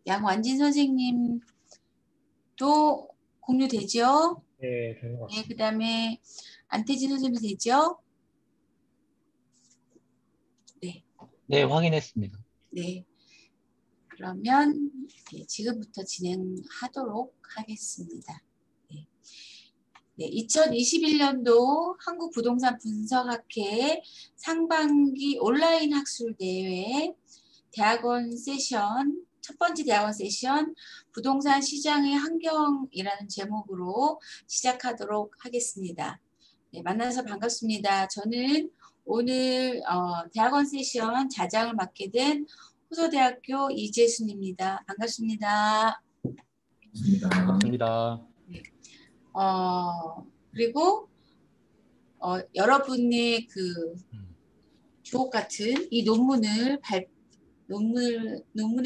양완진 선생님도 공유되죠? 네, 되는 것 네, 같습니다. 그 다음에 안태진 선생님도 되죠? 네. 네, 확인했습니다. 네. 그러면 지금부터 진행하도록 하겠습니다. 네. 네, 2021년도 한국부동산분석학회 상반기 온라인 학술대회 대학원 세션, 첫 번째 대학원 세션 부동산 시장의 환경이라는 제목으로 시작하도록 하겠습니다. 네, 만나서 반갑습니다. 저는 오늘 대학원 세션 자장을 맡게 된 호서대학교 이재순입니다. 반갑습니다. 반갑습니다. 네. 그리고 여러분의 그 주옥 같은 이 논문에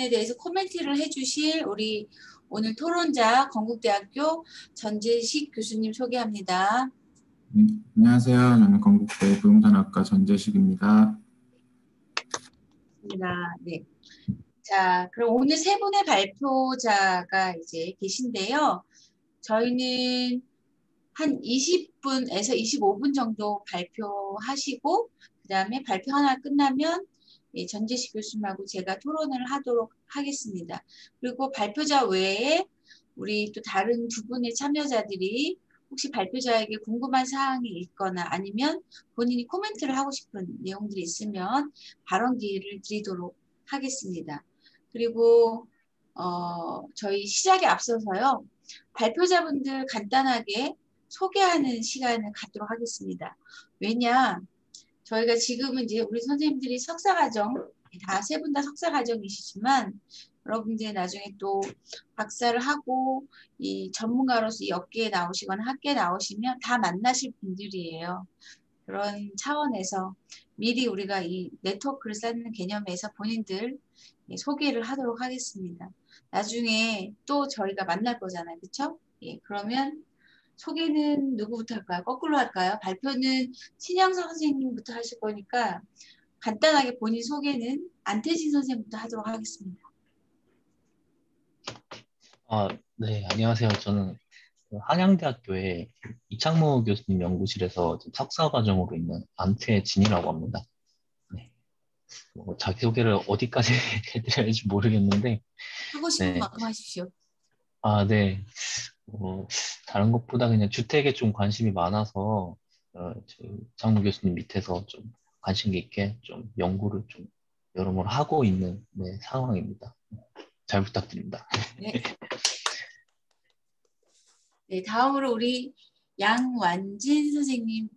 대해서 코멘트를 해주실 우리 오늘 토론자 건국대학교 전재식 교수님 소개합니다. 안녕하세요. 저는 건국대 부동산학과 전재식입니다. 네. 자, 그럼 오늘 세 분의 발표자가 이제 계신데요. 저희는 한 20분에서 25분 정도 발표하시고 그 다음에 발표 하나 끝나면 전재식 교수님하고 제가 토론을 하도록 하겠습니다. 그리고 발표자 외에 우리 또 다른 두 분의 참여자들이 혹시 발표자에게 궁금한 사항이 있거나 아니면 본인이 코멘트를 하고 싶은 내용들이 있으면 발언 기회를 드리도록 하겠습니다. 그리고 저희 시작에 앞서서요. 발표자분들 간단하게 소개하는 시간을 갖도록 하겠습니다. 왜냐, 저희가 지금은 이제 우리 선생님들이 석사과정, 다 세 분 다 석사과정이시지만 여러분들이 나중에 또 박사를 하고 이 전문가로서 이 업계에 나오시거나 학계에 나오시면 다 만나실 분들이에요. 그런 차원에서 미리 우리가 이 네트워크를 쌓는 개념에서 본인들 소개를 하도록 하겠습니다. 나중에 또 저희가 만날 거잖아요. 그렇죠? 예, 그러면 소개는 누구부터 할까요? 거꾸로 할까요? 발표는 신영석 선생님부터 하실 거니까 간단하게 본인 소개는 안태진 선생님부터 하도록 하겠습니다. 네, 안녕하세요. 저는 한양대학교의 이창무 교수님 연구실에서 석사과정으로 있는 안태진이라고 합니다. 네. 자기소개를 어디까지 해드려야 할지 모르겠는데 하고 싶은 만큼 하십시오. 네. 다른 것보다 그냥 주택에 좀 관심이 많아서 이창무 교수님 밑에서 좀 관심 있게 좀 연구를 좀 여러모로 하고 있는 상황입니다. 잘 부탁드립니다. 네. 네, 다음으로 우리 양완진 선생님.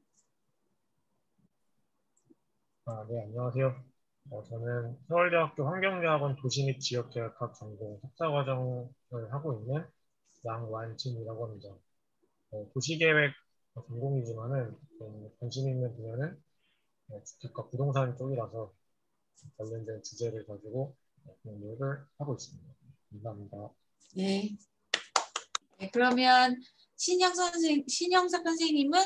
네, 안녕하세요. 저는 서울대학교 환경대학원 도시 및 지역계획학 전공 석사과정을 하고 있는 양완진이라고 합니다. 도시계획 전공이지만은 관심 있는 분야는 주택과 부동산 쪽이라서 관련된 주제를 가지고 공부를 하고 있습니다. 감사합니다. 네. 네, 그러면 신영석 선생님은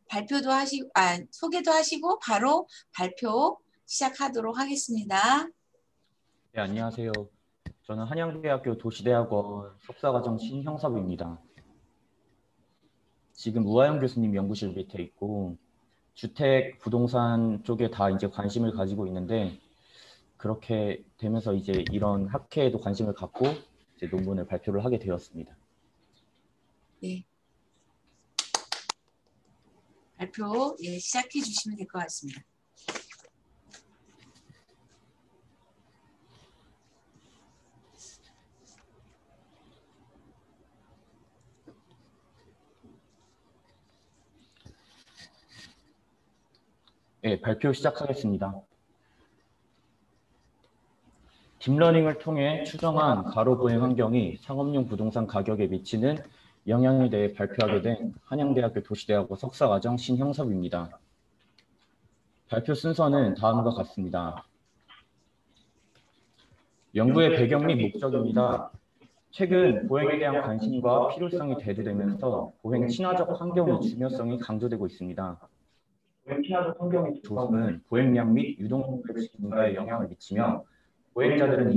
발표도 하시고, 소개도 하시고 바로 발표 시작하도록 하겠습니다. 네, 안녕하세요. 저는 한양대학교 도시대학원 석사과정 신형섭입니다. 지금 우하영 교수님 연구실 밑에 있고 주택, 부동산 쪽에 다 이제 관심을 가지고 있는데 그렇게 되면서 이제 이런 학회에도 관심을 갖고 이제 논문을 발표를 하게 되었습니다. 네. 발표 시작해 주시면 될 것 같습니다. 네, 발표 시작하겠습니다. 딥러닝을 통해 추정한 가로 보행 환경이 상업용 부동산 가격에 미치는 영향에 대해 발표하게 된 한양대학교 도시대학원 석사과정 신형섭입니다. 발표 순서는 다음과 같습니다. 연구의 배경 및 목적입니다. 최근 보행에 대한 관심과 필요성이 대두되면서 보행 친화적 환경의 중요성이 강조되고 있습니다. 보행 친화적 환경의 조성은 보행량 및 유동인구의 증가에 영향을 미치며 보행자들은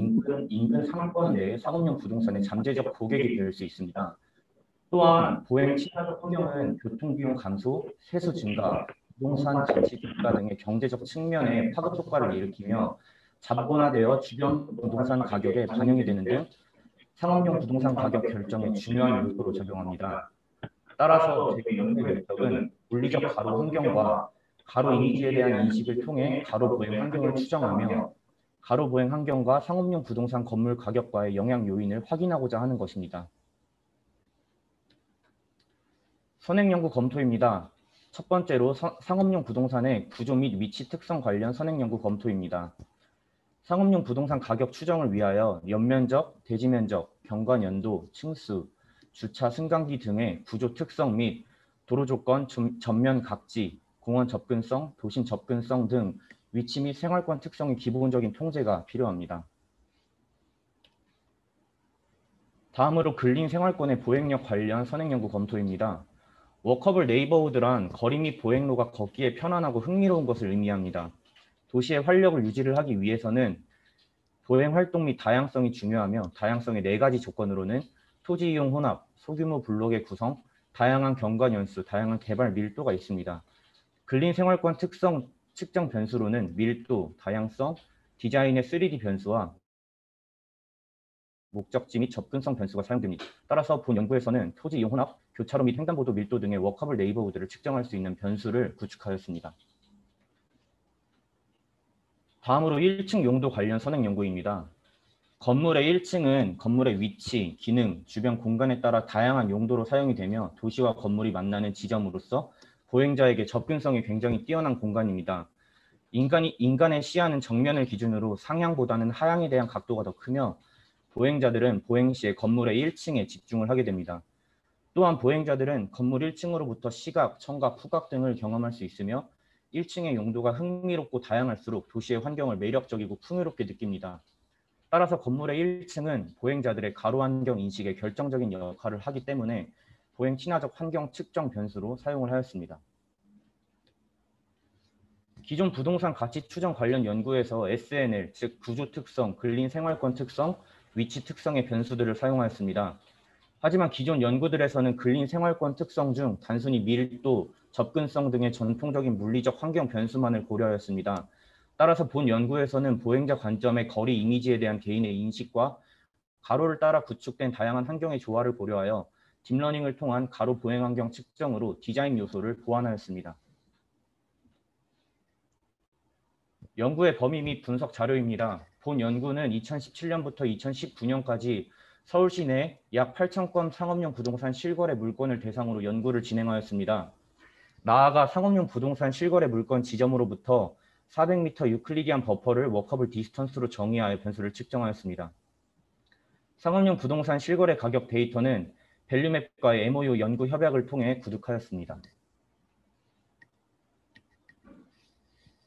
인근 상권 내의 상업용 부동산의 잠재적 고객이 될 수 있습니다. 또한 보행 친화적 환경은 교통비용 감소, 세수 증가, 부동산 가치 주가 등의 경제적 측면에 파급 효과를 일으키며 자본화되어 주변 부동산 가격에 반영이 되는 등 상업용 부동산 가격 결정에 중요한 요소로 작용합니다. 따라서 제2연구의 목적은 물리적 가로 환경과 가로 이미지에 대한 인식을 통해 가로 보행 환경을 추정하며 가로 보행 환경과 상업용 부동산 건물 가격과의 영향 요인을 확인하고자 하는 것입니다. 선행연구 검토입니다. 첫 번째로 상업용 부동산의 구조 및 위치 특성 관련 선행연구 검토입니다. 상업용 부동산 가격 추정을 위하여 연면적, 대지면적, 경관 연도, 층수, 주차 승강기 등의 구조 특성 및 도로 조건, 전면 각지, 공원 접근성, 도심 접근성 등 위치 및 생활권 특성의 기본적인 통제가 필요합니다. 다음으로 근린 생활권의 보행력 관련 선행연구 검토입니다. 워커블 네이버후드란 거리 및 보행로가 걷기에 편안하고 흥미로운 것을 의미합니다. 도시의 활력을 유지를 하기 위해서는 보행 활동 및 다양성이 중요하며 다양성의 4가지 조건으로는 토지 이용 혼합, 소규모 블록의 구성, 다양한 경관 연수, 다양한 개발 밀도가 있습니다. 근린 생활권 특성 측정 변수로는 밀도, 다양성, 디자인의 3D 변수와 목적지 및 접근성 변수가 사용됩니다. 따라서 본 연구에서는 토지 이용 혼합, 교차로 및 횡단보도 밀도 등의 워커블 네이버후드를 측정할 수 있는 변수를 구축하였습니다. 다음으로 1층 용도 관련 선행 연구입니다. 건물의 1층은 건물의 위치, 기능, 주변 공간에 따라 다양한 용도로 사용이 되며 도시와 건물이 만나는 지점으로서 보행자에게 접근성이 굉장히 뛰어난 공간입니다. 인간의 시야는 정면을 기준으로 상향보다는 하향에 대한 각도가 더 크며 보행자들은 보행 시에 건물의 1층에 집중을 하게 됩니다. 또한 보행자들은 건물 1층으로부터 시각, 청각, 후각 등을 경험할 수 있으며 1층의 용도가 흥미롭고 다양할수록 도시의 환경을 매력적이고 풍요롭게 느낍니다. 따라서 건물의 1층은 보행자들의 가로 환경 인식에 결정적인 역할을 하기 때문에 보행 친화적 환경 측정 변수로 사용을 하였습니다. 기존 부동산 가치 추정 관련 연구에서 SNL, 즉 구조 특성, 근린 생활권 특성, 위치 특성의 변수들을 사용하였습니다. 하지만 기존 연구들에서는 근린 생활권 특성 중 단순히 밀도, 접근성 등의 전통적인 물리적 환경 변수만을 고려하였습니다. 따라서 본 연구에서는 보행자 관점의 거리 이미지에 대한 개인의 인식과 가로를 따라 구축된 다양한 환경의 조화를 고려하여 딥러닝을 통한 가로 보행 환경 측정으로 디자인 요소를 보완하였습니다. 연구의 범위 및 분석 자료입니다. 본 연구는 2017년부터 2019년까지 서울시 내 약 8,000건 상업용 부동산 실거래 물건을 대상으로 연구를 진행하였습니다. 나아가 상업용 부동산 실거래 물건 지점으로부터 400m 유클리디안 버퍼를 워커블 디스턴스로 정의하여 변수를 측정하였습니다. 상업용 부동산 실거래 가격 데이터는 밸류맵과의 MOU 연구 협약을 통해 구축하였습니다.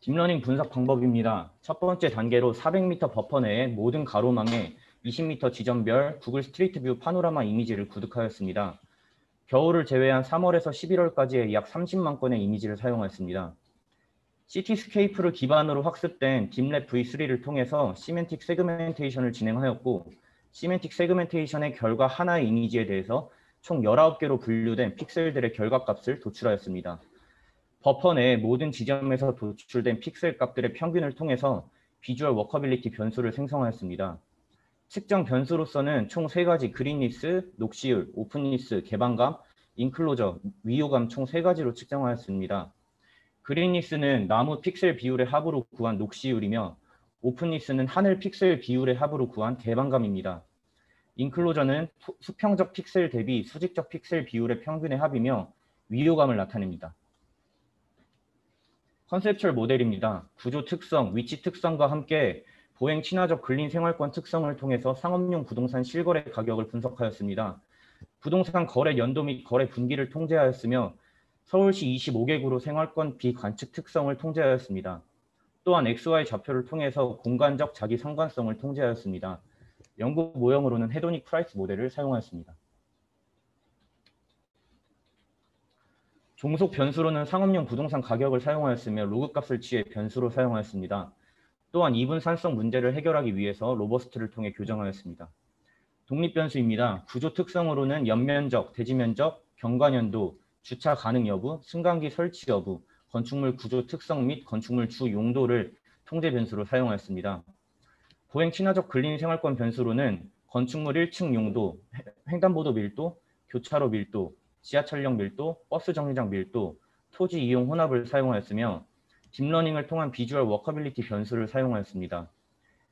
딥러닝 분석 방법입니다. 첫 번째 단계로 400m 버퍼 내의 모든 가로망에 20m 지점별 구글 스트리트뷰 파노라마 이미지를 구축하였습니다. 겨울을 제외한 3월에서 11월까지의 약 30만 건의 이미지를 사용하였습니다. 시티스케이프를 기반으로 학습된 딥랩 V3를 통해서 시멘틱 세그멘테이션을 진행하였고 시멘틱 세그멘테이션의 결과 하나의 이미지에 대해서 총 19개로 분류된 픽셀들의 결과값을 도출하였습니다. 버퍼 내 모든 지점에서 도출된 픽셀 값들의 평균을 통해서 비주얼 워커빌리티 변수를 생성하였습니다. 측정 변수로서는 총 3가지 그린니스, 녹시율, 오픈니스, 개방감, 인클로저, 위호감 총 3가지로 측정하였습니다. 그린니스는 나무 픽셀 비율의 합으로 구한 녹시율이며 오픈니스는 하늘 픽셀 비율의 합으로 구한 개방감입니다. 인클로저는 수평적 픽셀 대비 수직적 픽셀 비율의 평균의 합이며 위호감을 나타냅니다. 컨셉추얼 모델입니다. 구조 특성, 위치 특성과 함께 보행 친화적 근린 생활권 특성을 통해서 상업용 부동산 실거래 가격을 분석하였습니다. 부동산 거래 연도 및 거래 분기를 통제하였으며 서울시 25개구로 생활권 비관측 특성을 통제하였습니다. 또한 XY 좌표를 통해서 공간적 자기 상관성을 통제하였습니다. 연구 모형으로는 헤도닉 프라이스 모델을 사용하였습니다. 종속 변수로는 상업용 부동산 가격을 사용하였으며 로그 값을 취해 변수로 사용하였습니다. 또한 이분산성 문제를 해결하기 위해서 로버스트를 통해 교정하였습니다. 독립변수입니다. 구조 특성으로는 연면적, 대지면적, 경관연도, 주차 가능 여부, 승강기 설치 여부, 건축물 구조 특성 및 건축물 주 용도를 통제 변수로 사용하였습니다. 보행 친화적 근린 생활권 변수로는 건축물 1층 용도, 횡단보도 밀도, 교차로 밀도, 지하철역 밀도, 버스 정류장 밀도, 토지 이용 혼합을 사용하였으며 딥러닝을 통한 비주얼 워커빌리티 변수를 사용하였습니다.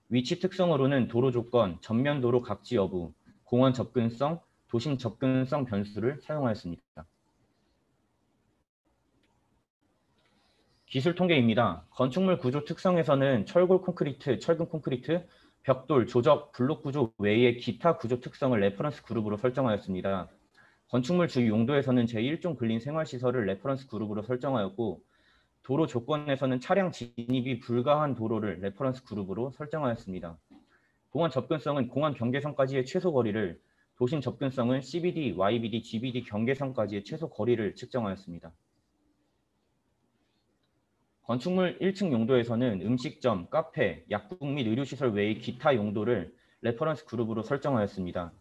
위치 특성으로는 도로 조건, 전면 도로 각지 여부, 공원 접근성, 도심 접근성 변수를 사용하였습니다. 기술 통계입니다. 건축물 구조 특성에서는 철골 콘크리트, 철근 콘크리트, 벽돌, 조적, 블록 구조 외의 기타 구조 특성을 레퍼런스 그룹으로 설정하였습니다. 건축물 주 용도에서는 제1종 근린 생활시설을 레퍼런스 그룹으로 설정하였고 도로 조건에서는 차량 진입이 불가한 도로를 레퍼런스 그룹으로 설정하였습니다. 공원 접근성은 공원 경계선까지의 최소 거리를, 도심 접근성은 CBD, YBD, GBD 경계선까지의 최소 거리를 측정하였습니다. 건축물 1층 용도에서는 음식점, 카페, 약국 및 의료시설 외의 기타 용도를 레퍼런스 그룹으로 설정하였습니다.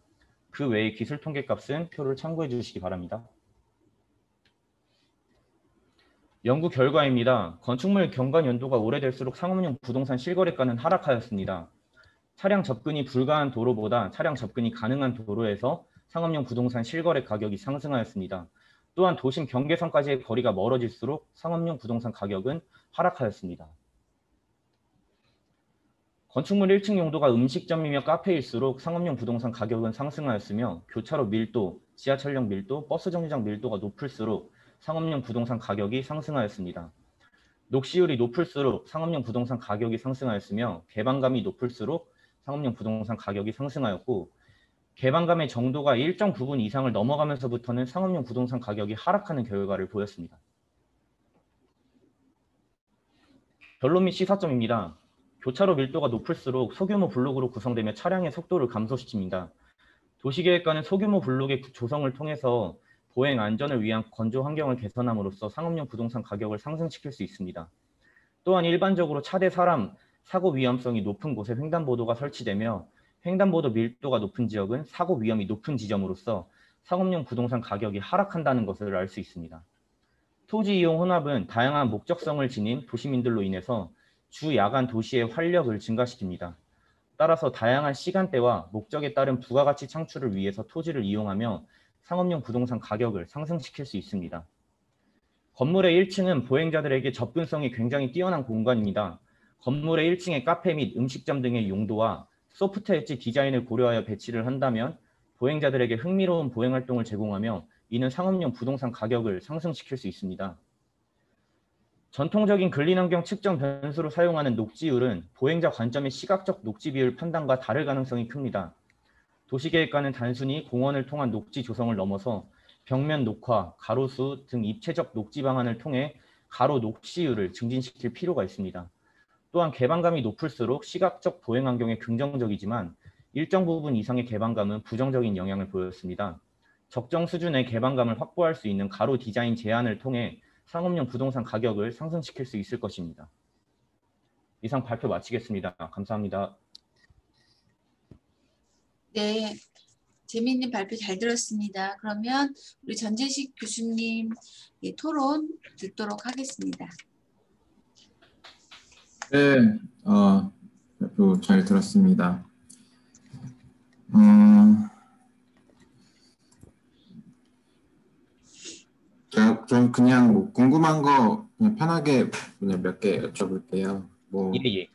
그 외의 기술 통계 값은 표를 참고해 주시기 바랍니다. 연구 결과입니다. 건축물 경관 연도가 오래될수록 상업용 부동산 실거래가는 하락하였습니다. 차량 접근이 불가한 도로보다 차량 접근이 가능한 도로에서 상업용 부동산 실거래 가격이 상승하였습니다. 또한 도심 경계선까지의 거리가 멀어질수록 상업용 부동산 가격은 하락하였습니다. 건축물 1층 용도가 음식점이며 카페일수록 상업용 부동산 가격은 상승하였으며 교차로 밀도, 지하철역 밀도, 버스 정류장 밀도가 높을수록 상업용 부동산 가격이 상승하였습니다. 녹시율이 높을수록 상업용 부동산 가격이 상승하였으며 개방감이 높을수록 상업용 부동산 가격이 상승하였고 개방감의 정도가 일정 부분 이상을 넘어가면서부터는 상업용 부동산 가격이 하락하는 결과를 보였습니다. 결론 및 시사점입니다. 교차로 밀도가 높을수록 소규모 블록으로 구성되며 차량의 속도를 감소시킵니다. 도시계획과는 소규모 블록의 조성을 통해서 보행 안전을 위한 건조 환경을 개선함으로써 상업용 부동산 가격을 상승시킬 수 있습니다. 또한 일반적으로 차대 사람 사고 위험성이 높은 곳에 횡단보도가 설치되며 횡단보도 밀도가 높은 지역은 사고 위험이 높은 지점으로서 상업용 부동산 가격이 하락한다는 것을 알 수 있습니다. 토지 이용 혼합은 다양한 목적성을 지닌 도시민들로 인해서 주 야간 도시의 활력을 증가시킵니다. 따라서 다양한 시간대와 목적에 따른 부가가치 창출을 위해서 토지를 이용하며 상업용 부동산 가격을 상승시킬 수 있습니다. 건물의 1층은 보행자들에게 접근성이 굉장히 뛰어난 공간입니다. 건물의 1층에 카페 및 음식점 등의 용도와 소프트 엣지 디자인을 고려하여 배치를 한다면 보행자들에게 흥미로운 보행활동을 제공하며 이는 상업용 부동산 가격을 상승시킬 수 있습니다. 전통적인 근린환경 측정 변수로 사용하는 녹지율은 보행자 관점의 시각적 녹지 비율 판단과 다를 가능성이 큽니다. 도시계획과는 단순히 공원을 통한 녹지 조성을 넘어서 벽면 녹화, 가로수 등 입체적 녹지 방안을 통해 가로 녹시율을 증진시킬 필요가 있습니다. 또한 개방감이 높을수록 시각적 보행 환경에 긍정적이지만 일정 부분 이상의 개방감은 부정적인 영향을 보였습니다. 적정 수준의 개방감을 확보할 수 있는 가로 디자인 제한을 통해 상업용 부동산 가격을 상승시킬 수 있을 것입니다. 이상 발표 마치겠습니다. 감사합니다. 네, 재미있는 발표 잘 들었습니다. 그러면 우리 전재식 교수님 토론 듣도록 하겠습니다. 네, 발표 잘 들었습니다. 좀 그냥 뭐 궁금한 거 그냥 편하게 그냥 몇 개 여쭤볼게요. 예.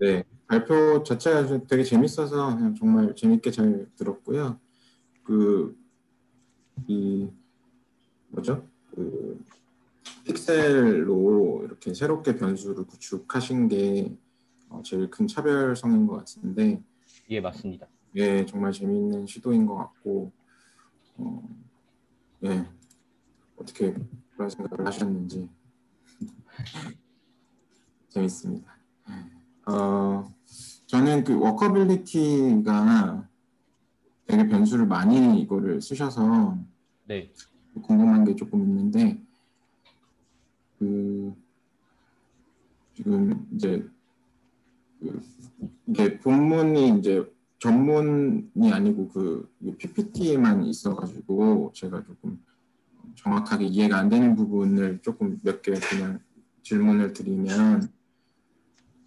네, 발표 자체가 되게 재밌어서 그냥 정말 재밌게 잘 들었고요. 픽셀로 이렇게 새롭게 변수를 구축하신 게 제일 큰 차별성인 것 같은데. 예, 맞습니다. 예, 정말 재미있는 시도인 것 같고, 예, 어떻게 그런 생각을 하셨는지 재밌습니다. 저는 그 워커빌리티가 되게 변수를 많이 이거를 쓰셔서 네. 궁금한 게 조금 있는데, 지금 이제 이게 본문이 이제 전문이 아니고 그 PPT에만 있어가지고 제가 조금 정확하게 이해가 안 되는 부분을 조금 몇 개 그냥 질문을 드리면,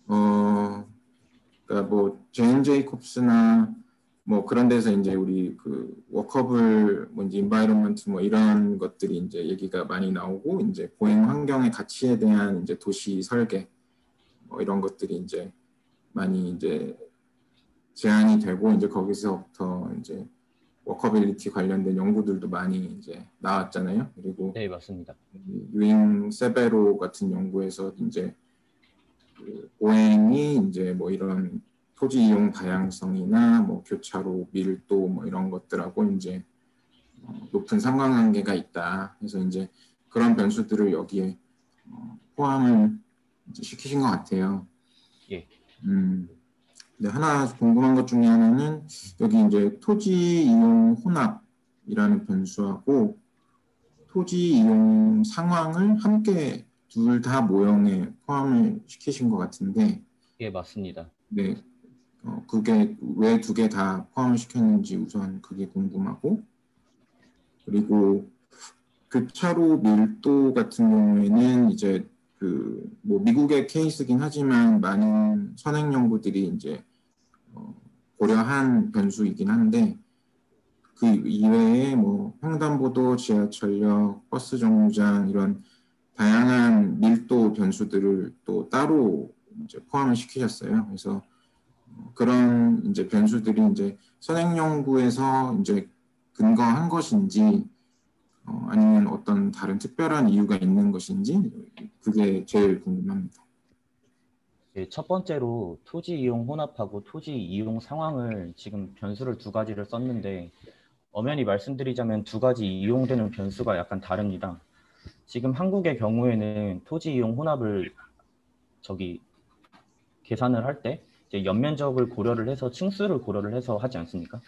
그러니까 뭐 제인 제이콥스나 뭐 그런 데서 이제 우리 그 워커블 뭔지 인바이러먼트 뭐 이런 것들이 이제 얘기가 많이 나오고, 이제 보행 환경의 가치에 대한 이제 도시 설계 뭐 이런 것들이 이제 많이 이제 제한이 되고, 이제 거기서부터 이제 워커빌리티 관련된 연구들도 많이 이제 나왔잖아요. 그리고 네, 맞습니다. 유잉 세베로 같은 연구에서 이제 그 보행이 이제 뭐 이런 토지 이용 다양성이나 뭐 교차로 밀도 뭐 이런 것들하고 이제 높은 상관관계가 있다. 그래서 이제 그런 변수들을 여기에 포함을 이제 시키신 것 같아요. 예. 근데 하나 궁금한 것 중에 하나는 여기 이제 토지 이용 혼합이라는 변수하고 토지 이용 상황을 함께 둘 다 모형에 포함을 시키신 것 같은데, 예, 맞습니다. 네, 그게 왜 두 개 다 포함을 시켰는지 우선 그게 궁금하고, 그리고 교차로 밀도 같은 경우에는 이제 그 뭐 미국의 케이스긴 하지만 많은 선행 연구들이 이제 고려한 변수이긴 한데, 그 이외에 뭐 횡단보도, 지하철역, 버스 정류장 이런 다양한 밀도 변수들을 또 따로 이제 포함을 시키셨어요. 그래서 그런 이제 변수들이 이제 선행 연구에서 이제 근거한 것인지, 아니면 어떤 다른 특별한 이유가 있는 것인지, 그게 제일 궁금합니다. 예, 첫 번째로 토지 이용 혼합하고 토지 이용 상황을 지금 변수를 두 가지를 썼는데, 엄연히 말씀드리자면 두 가지 이용되는 변수가 약간 다릅니다. 지금 한국의 경우에는 토지 이용 혼합을 계산을 할 때 이제 연면적을 고려를 해서 층수를 고려를 해서 하지 않습니까?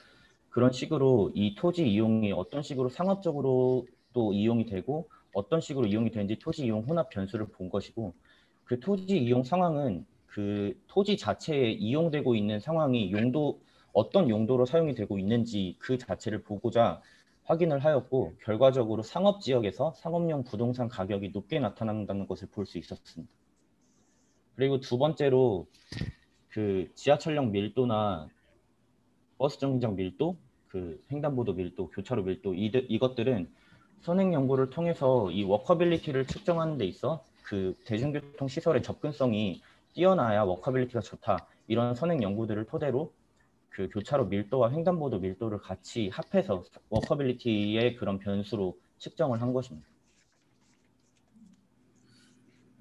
그런 식으로 이 토지 이용이 어떤 식으로 상업적으로 또 이용이 되고 어떤 식으로 이용이 되는지 토지 이용 혼합 변수를 본 것이고, 그 토지 이용 상황은 그 토지 자체에 이용되고 있는 상황이 어떤 용도로 사용이 되고 있는지 그 자체를 보고자 확인을 하였고, 결과적으로 상업 지역에서 상업용 부동산 가격이 높게 나타난다는 것을 볼 수 있었습니다. 그리고 두 번째로 그 지하철역 밀도나 버스 정류장 밀도, 그 횡단보도 밀도, 교차로 밀도, 이것들은 선행 연구를 통해서 이 워커빌리티를 측정하는 데 있어 그 대중교통 시설의 접근성이 뛰어나야 워커빌리티가 좋다, 이런 선행 연구들을 토대로 그 교차로 밀도와 횡단보도 밀도를 같이 합해서 워커빌리티의 그런 변수로 측정을 한 것입니다.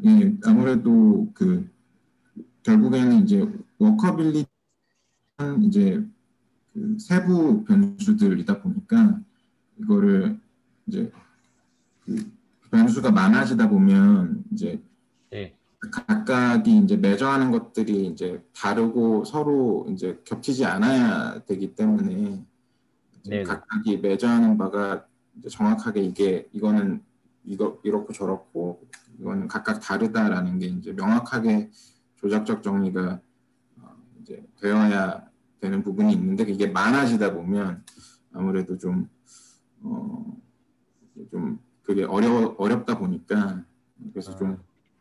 예, 아무래도 그 결국에는 이제 워커빌리티는 이제 그 세부 변수들이다 보니까 이거를 이제 그 변수가 많아지다 보면 이제 네. 각각이 이제 매저하는 것들이 이제 다르고 서로 이제 겹치지 않아야 되기 때문에 이제 각각이 매저하는 바가 이제 정확하게 이거는 이렇고 저렇고 이거는 각각 다르다라는 게 이제 명확하게 조작적 정리가 이제 되어야 되는 부분이 있는데, 이게 많아지다 보면 아무래도 좀 그게 어렵다 보니까, 그래서 좀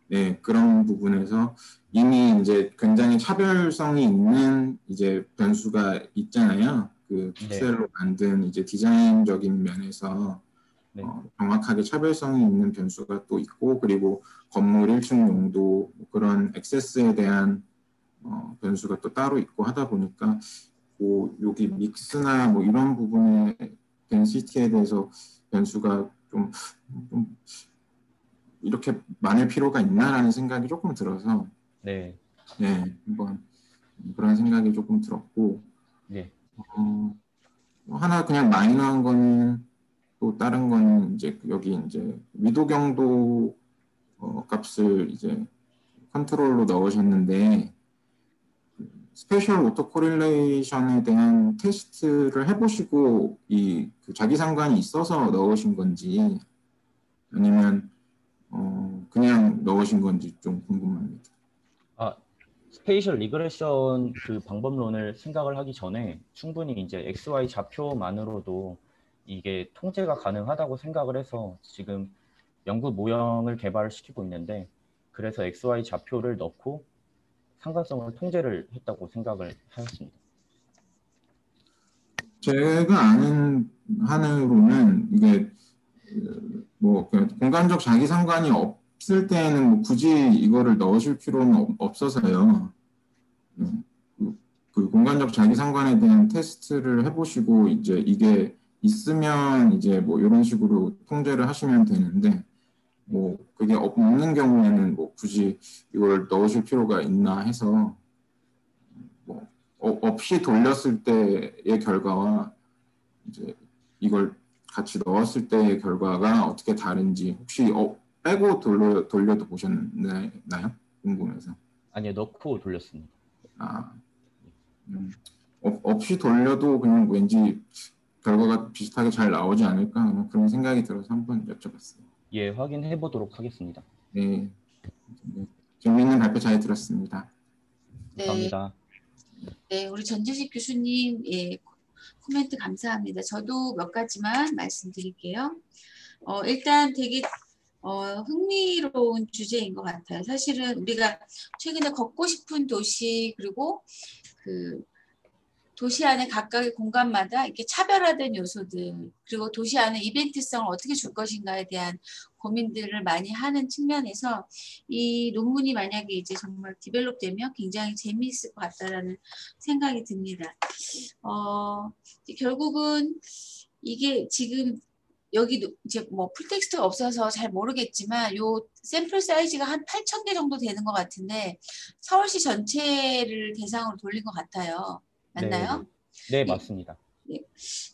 네, 그런 부분에서 이미 이제 굉장히 차별성이 있는 이제 변수가 있잖아요. 그 픽셀로 만든 이제 디자인적인 면에서 정확하게 차별성이 있는 변수가 또 있고, 그리고 건물 1층 용도 그런 액세스에 대한 변수가 또 따로 있고 하다 보니까 뭐 여기 믹스나 뭐 이런 부분의 덴시티에 대해서 변수가 좀 이렇게 많을 필요가 있나라는 생각이 조금 들어서 네, 한번 그런 생각이 조금 들었고, 하나 그냥 마이너한 거는 또 다른 거는 이제 여기 이제 위도 경도 값을 이제 컨트롤로 넣으셨는데, 스페셜 오토 코릴레이션에 대한 테스트를 해보시고 그 자기 상관이 있어서 넣으신 건지 아니면 그냥 넣으신 건지 좀 궁금합니다. 스페이셜 리그레션 그 방법론을 생각을 하기 전에 충분히 이제 XY 좌표만으로도 이게 통제가 가능하다고 생각을 해서 지금 연구 모형을 개발을 시키고 있는데, 그래서 XY 좌표를 넣고 상관성을 통제를 했다고 생각을 하였습니다. 제가 아는 한으로는 이게 뭐 공간적 자기 상관이 없을 때는 뭐 굳이 이거를 넣으실 필요는 없어서요. 그 공간적 자기 상관에 대한 테스트를 해보시고 이제 이게 있으면 이제 뭐 이런 식으로 통제를 하시면 되는데, 뭐 그게 없는 경우에는 뭐 굳이 이걸 넣으실 필요가 있나 해서, 뭐 없이 돌렸을 때의 결과와 이제 이걸 같이 넣었을 때의 결과가 어떻게 다른지 혹시 빼고 돌려도 보셨나요? 궁금해서. 아니요, 넣고 돌렸습니다. 없이 돌려도 그냥 왠지 결과가 비슷하게 잘 나오지 않을까 그런 생각이 들어서 한번 여쭤봤어요. 예, 확인해 보도록 하겠습니다. 네, 재미있는 발표 잘 들었습니다. 감사합니다. 네, 우리 전재식 교수님, 예, 코멘트 감사합니다. 저도 몇 가지만 말씀드릴게요. 일단 되게 흥미로운 주제인 것 같아요. 사실은 우리가 최근에 걷고 싶은 도시, 그리고 그 도시 안에 각각의 공간마다 이렇게 차별화된 요소들, 그리고 도시 안에 이벤트성을 어떻게 줄 것인가에 대한 고민들을 많이 하는 측면에서 이 논문이 만약에 이제 정말 디벨롭되면 굉장히 재미있을 것 같다라는 생각이 듭니다. 결국은 이게 지금 여기 이제 뭐 풀텍스트가 없어서 잘 모르겠지만 요 샘플 사이즈가 한 8,000개 정도 되는 것 같은데 서울시 전체를 대상으로 돌린 것 같아요. 맞나요? 네, 맞습니다. 네.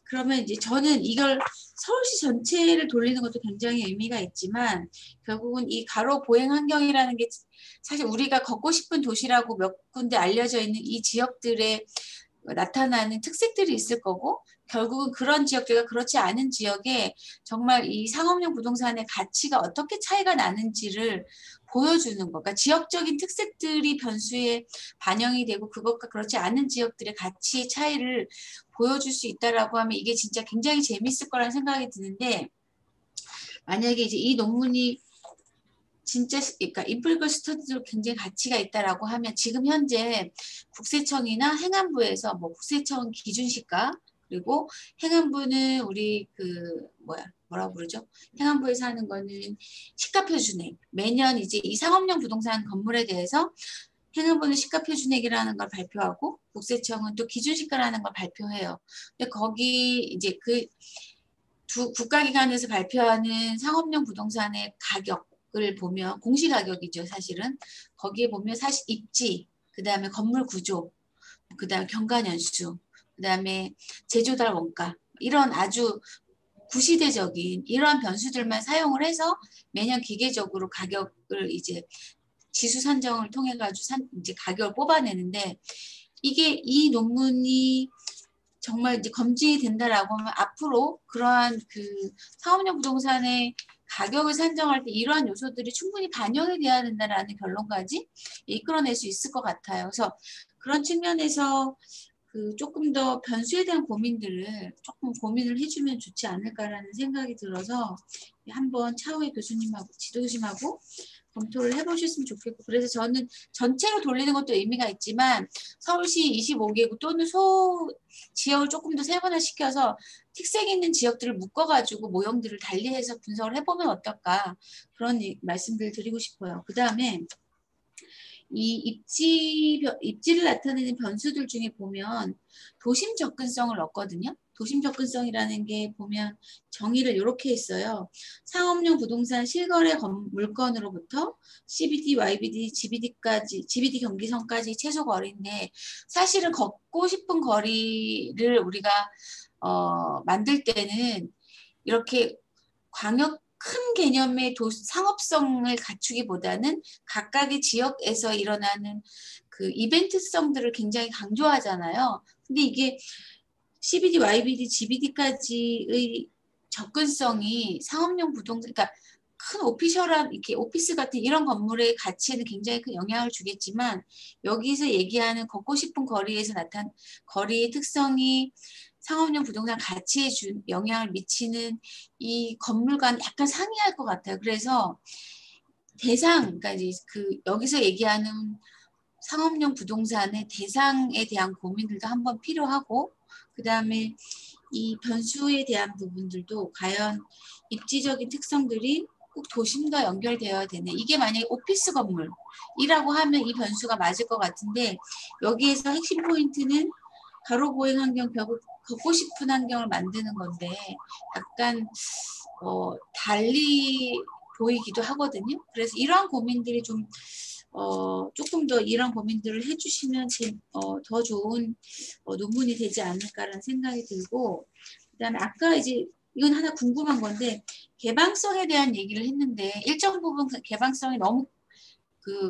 그러면 이제 저는 이걸 서울시 전체를 돌리는 것도 굉장히 의미가 있지만 결국은 이 가로 보행 환경이라는 게 사실 우리가 걷고 싶은 도시라고 몇 군데 알려져 있는 이 지역들에 나타나는 특색들이 있을 거고, 결국은 그런 지역들과 그렇지 않은 지역에 정말 이 상업용 부동산의 가치가 어떻게 차이가 나는지를 보여주는 거. 그러니까 지역적인 특색들이 변수에 반영이 되고 그것과 그렇지 않은 지역들의 가치의 차이를 보여줄 수 있다라고 하면 이게 진짜 굉장히 재밌을 거라는 생각이 드는데, 만약에 이제 이 논문이 진짜 그러니까 인플리컬 스터디도 굉장히 가치가 있다라고 하면 지금 현재 국세청이나 행안부에서 뭐 국세청 기준시가, 그리고 행안부는 우리 그 뭐라고 부르죠? 행안부에서 하는 거는 시가표준액, 매년 이제 이 상업용 부동산 건물에 대해서 행안부는 시가표준액이라는 걸 발표하고 국세청은 또 기준시가라는 걸 발표해요. 근데 거기 이제 그 두 국가기관에서 발표하는 상업용 부동산의 가격을 보면 공시가격이죠, 사실은. 거기에 보면 사실 입지, 그 다음에 건물 구조, 그 다음에 경관연수, 그 다음에 제조달 원가, 이런 아주 구시대적인 이러한 변수들만 사용을 해서 매년 기계적으로 가격을 이제 지수 산정을 통해 가지고 이제 가격을 뽑아내는데, 이게 이 논문이 정말 이제 검증이 된다라고 하면 앞으로 그러한 그 상업용 부동산의 가격을 산정할 때 이러한 요소들이 충분히 반영이 돼야 된다라는 결론까지 이끌어낼 수 있을 것 같아요. 그래서 그런 측면에서 그 조금 더 변수에 대한 고민들을 조금 고민을 해주면 좋지 않을까라는 생각이 들어서 한번 차후에 교수님하고 지도심하고 검토를 해보셨으면 좋겠고, 그래서 저는 전체로 돌리는 것도 의미가 있지만 서울시 25개구 또는 소 지역을 조금 더 세분화시켜서 특색 있는 지역들을 묶어가지고 모형들을 달리해서 분석을 해보면 어떨까, 그런 말씀들을 드리고 싶어요. 그 다음에 이 입지를 나타내는 변수들 중에 보면 도심 접근성을 넣거든요. 도심 접근성이라는 게 보면 정의를 이렇게 했어요. 상업용 부동산 실거래 물건으로부터 CBD, YBD, GBD 경기선까지 최소 거리인데, 사실은 걷고 싶은 거리를 우리가 만들 때는 이렇게 큰 개념의 상업성을 갖추기보다는 각각의 지역에서 일어나는 그 이벤트성들을 굉장히 강조하잖아요. 근데 이게 CBD, YBD, GBD까지의 접근성이 상업용 부동산, 그러니까 큰 오피셜한 이렇게 오피스 같은 이런 건물의 가치에는 굉장히 큰 영향을 주겠지만 여기서 얘기하는 걷고 싶은 거리에서 나타난 거리의 특성이 상업용 부동산 가치에 준 영향을 미치는 이 건물과는 약간 상이할 것 같아요. 그래서 그러니까 이제 여기서 얘기하는 상업용 부동산의 대상에 대한 고민들도 한번 필요하고, 그 다음에 이 변수에 대한 부분들도 과연 입지적인 특성들이 꼭 도심과 연결되어야 되네. 이게 만약에 오피스 건물이라고 하면 이 변수가 맞을 것 같은데, 여기에서 핵심 포인트는 가로 보행 환경, 걷고 싶은 환경을 만드는 건데 약간 달리 보이기도 하거든요. 그래서 이러한 고민들이 좀 조금 더 이런 고민들을 해주시면 더 좋은 논문이 되지 않을까라는 생각이 들고, 그다음에 아까 이제 이건 하나 궁금한 건데 개방성에 대한 얘기를 했는데 일정 부분 개방성이 너무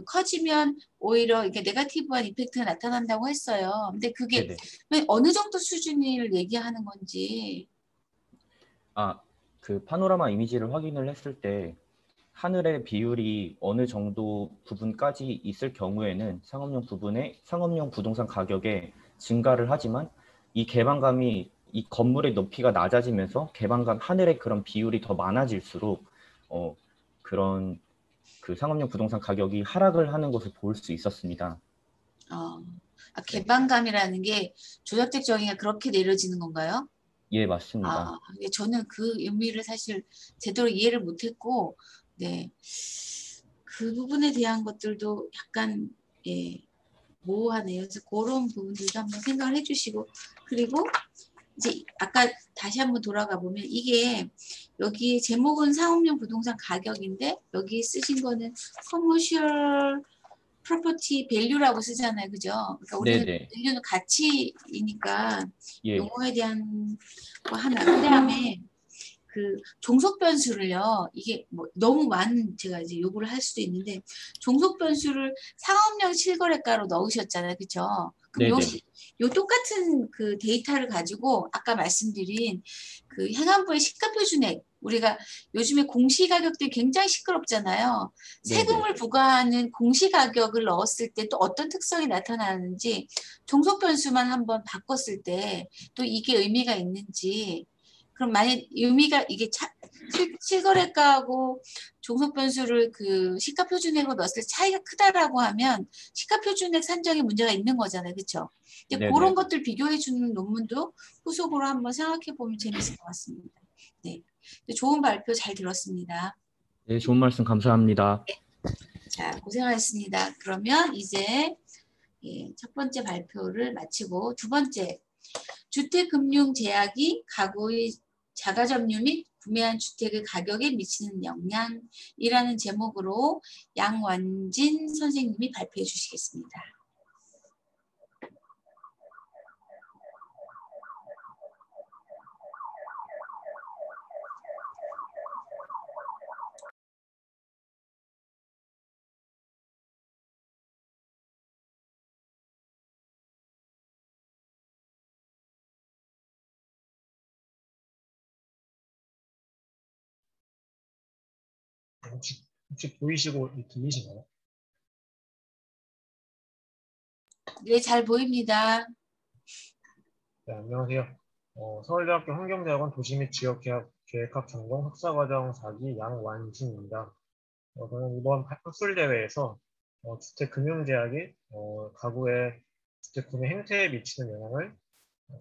커지면 오히려 이게 네거티브한 이펙트가 나타난다고 했어요. 근데 그게 네네. 어느 정도 수준을 얘기하는 건지. 그 파노라마 이미지를 확인을 했을 때 하늘의 비율이 어느 정도 부분까지 있을 경우에는 상업용 부동산 가격에 증가를 하지만 이 개방감이 이 건물의 높이가 낮아지면서 하늘의 그런 비율이 더 많아질수록 그런 그 상업용 부동산 가격이 하락을 하는 것을 볼 수 있었습니다. 개방감이라는 게 조작적 정의가 그렇게 내려지는 건가요? 예, 맞습니다. 저는 그 의미를 사실 제대로 이해를 못했고, 네, 그 부분에 대한 것들도 약간 모호하네요. 그래서 그런 부분들도 한번 생각을 해주시고, 그리고 이제 아까 다시 한번 돌아가 보면 이게 여기 제목은 상업용 부동산 가격인데 여기 쓰신 거는 커머셜 프로퍼티 밸류라고 쓰잖아요. 그죠? 그러니까 우리는 밸류는 가치이니까 용어에 대한 거 하나. 그다음에 종속 변수를요. 이게 뭐 너무 많은 제가 이제 요구를 할 수도 있는데 종속 변수를 상업용 실거래가로 넣으셨잖아요. 그죠? 그럼 요 똑같은 데이터를 가지고 아까 말씀드린 행안부의 시가표준액, 우리가 요즘에 공시가격들이 굉장히 시끄럽잖아요. 세금을 부과하는 공시가격을 넣었을 때 또 어떤 특성이 나타나는지 종속 변수만 한번 바꿨을 때 또 이게 의미가 있는지, 그럼 만약 의미가 이게 실거래가하고 종속 변수를 시가표준액으로 넣었을 때 차이가 크다라고 하면 시가표준액 산정에 문제가 있는 거잖아요. 그렇죠? 근데 그런 것들 비교해 주는 논문도 후속으로 한번 생각해 보면 재밌을 것 같습니다. 네. 좋은 발표 잘 들었습니다. 네, 좋은 말씀 감사합니다. 네. 자, 고생하셨습니다. 그러면 이제 첫 번째 발표를 마치고 두 번째, 주택금융제약이 가구의 자가점유 및 구매한 주택의 가격에 미치는 영향이라는 제목으로 양완진 선생님이 발표해 주시겠습니다. 혹시 보이시고 들리시나요? 네, 잘 보입니다. 네, 안녕하세요. 서울대학교 환경대학원 도시 및 지역계획학 전공 석사과정 4기 양완진입니다. 저는 이번 학술대회에서 주택금융제약이 가구의 주택구매 행태에 미치는 영향을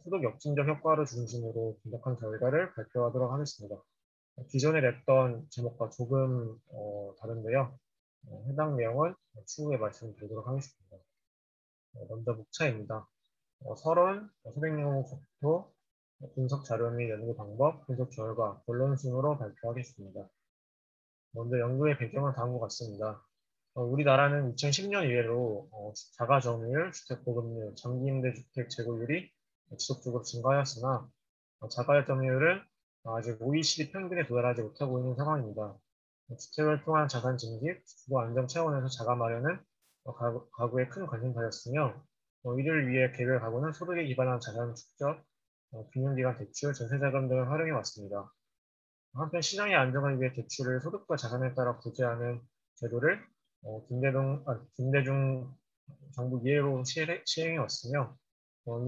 소득 역진적 효과를 중심으로 분석한 결과를 발표하도록 하겠습니다. 기존에 냈던 제목과 조금 다른데요. 해당 내용은 추후에 말씀드리도록 하겠습니다. 먼저 목차입니다. 서론, 소백 내용 속도, 분석 자료 및 연구 방법, 분석 결과, 본론 순으로 발표하겠습니다. 먼저 연구의 배경은 다음과 같습니다. 우리나라는 2010년 이래로 자가점유율, 주택보급률, 장기임대주택 재고율이 지속적으로 증가하였으나 자가점유율은 아직 OECD 평균에 도달하지 못하고 있는 상황입니다. 주택을 통한 자산 증식, 주거 안정 차원에서 자가 마련은 가구에 큰 관심사였으며 이를 위해 개별 가구는 소득에 기반한 자산 축적, 금융기관 대출, 전세자금 등을 활용해 왔습니다. 한편 시장의 안정을 위해 대출을 소득과 자산에 따라 구제하는 제도를 김대중 정부 이래로 시행해 왔으며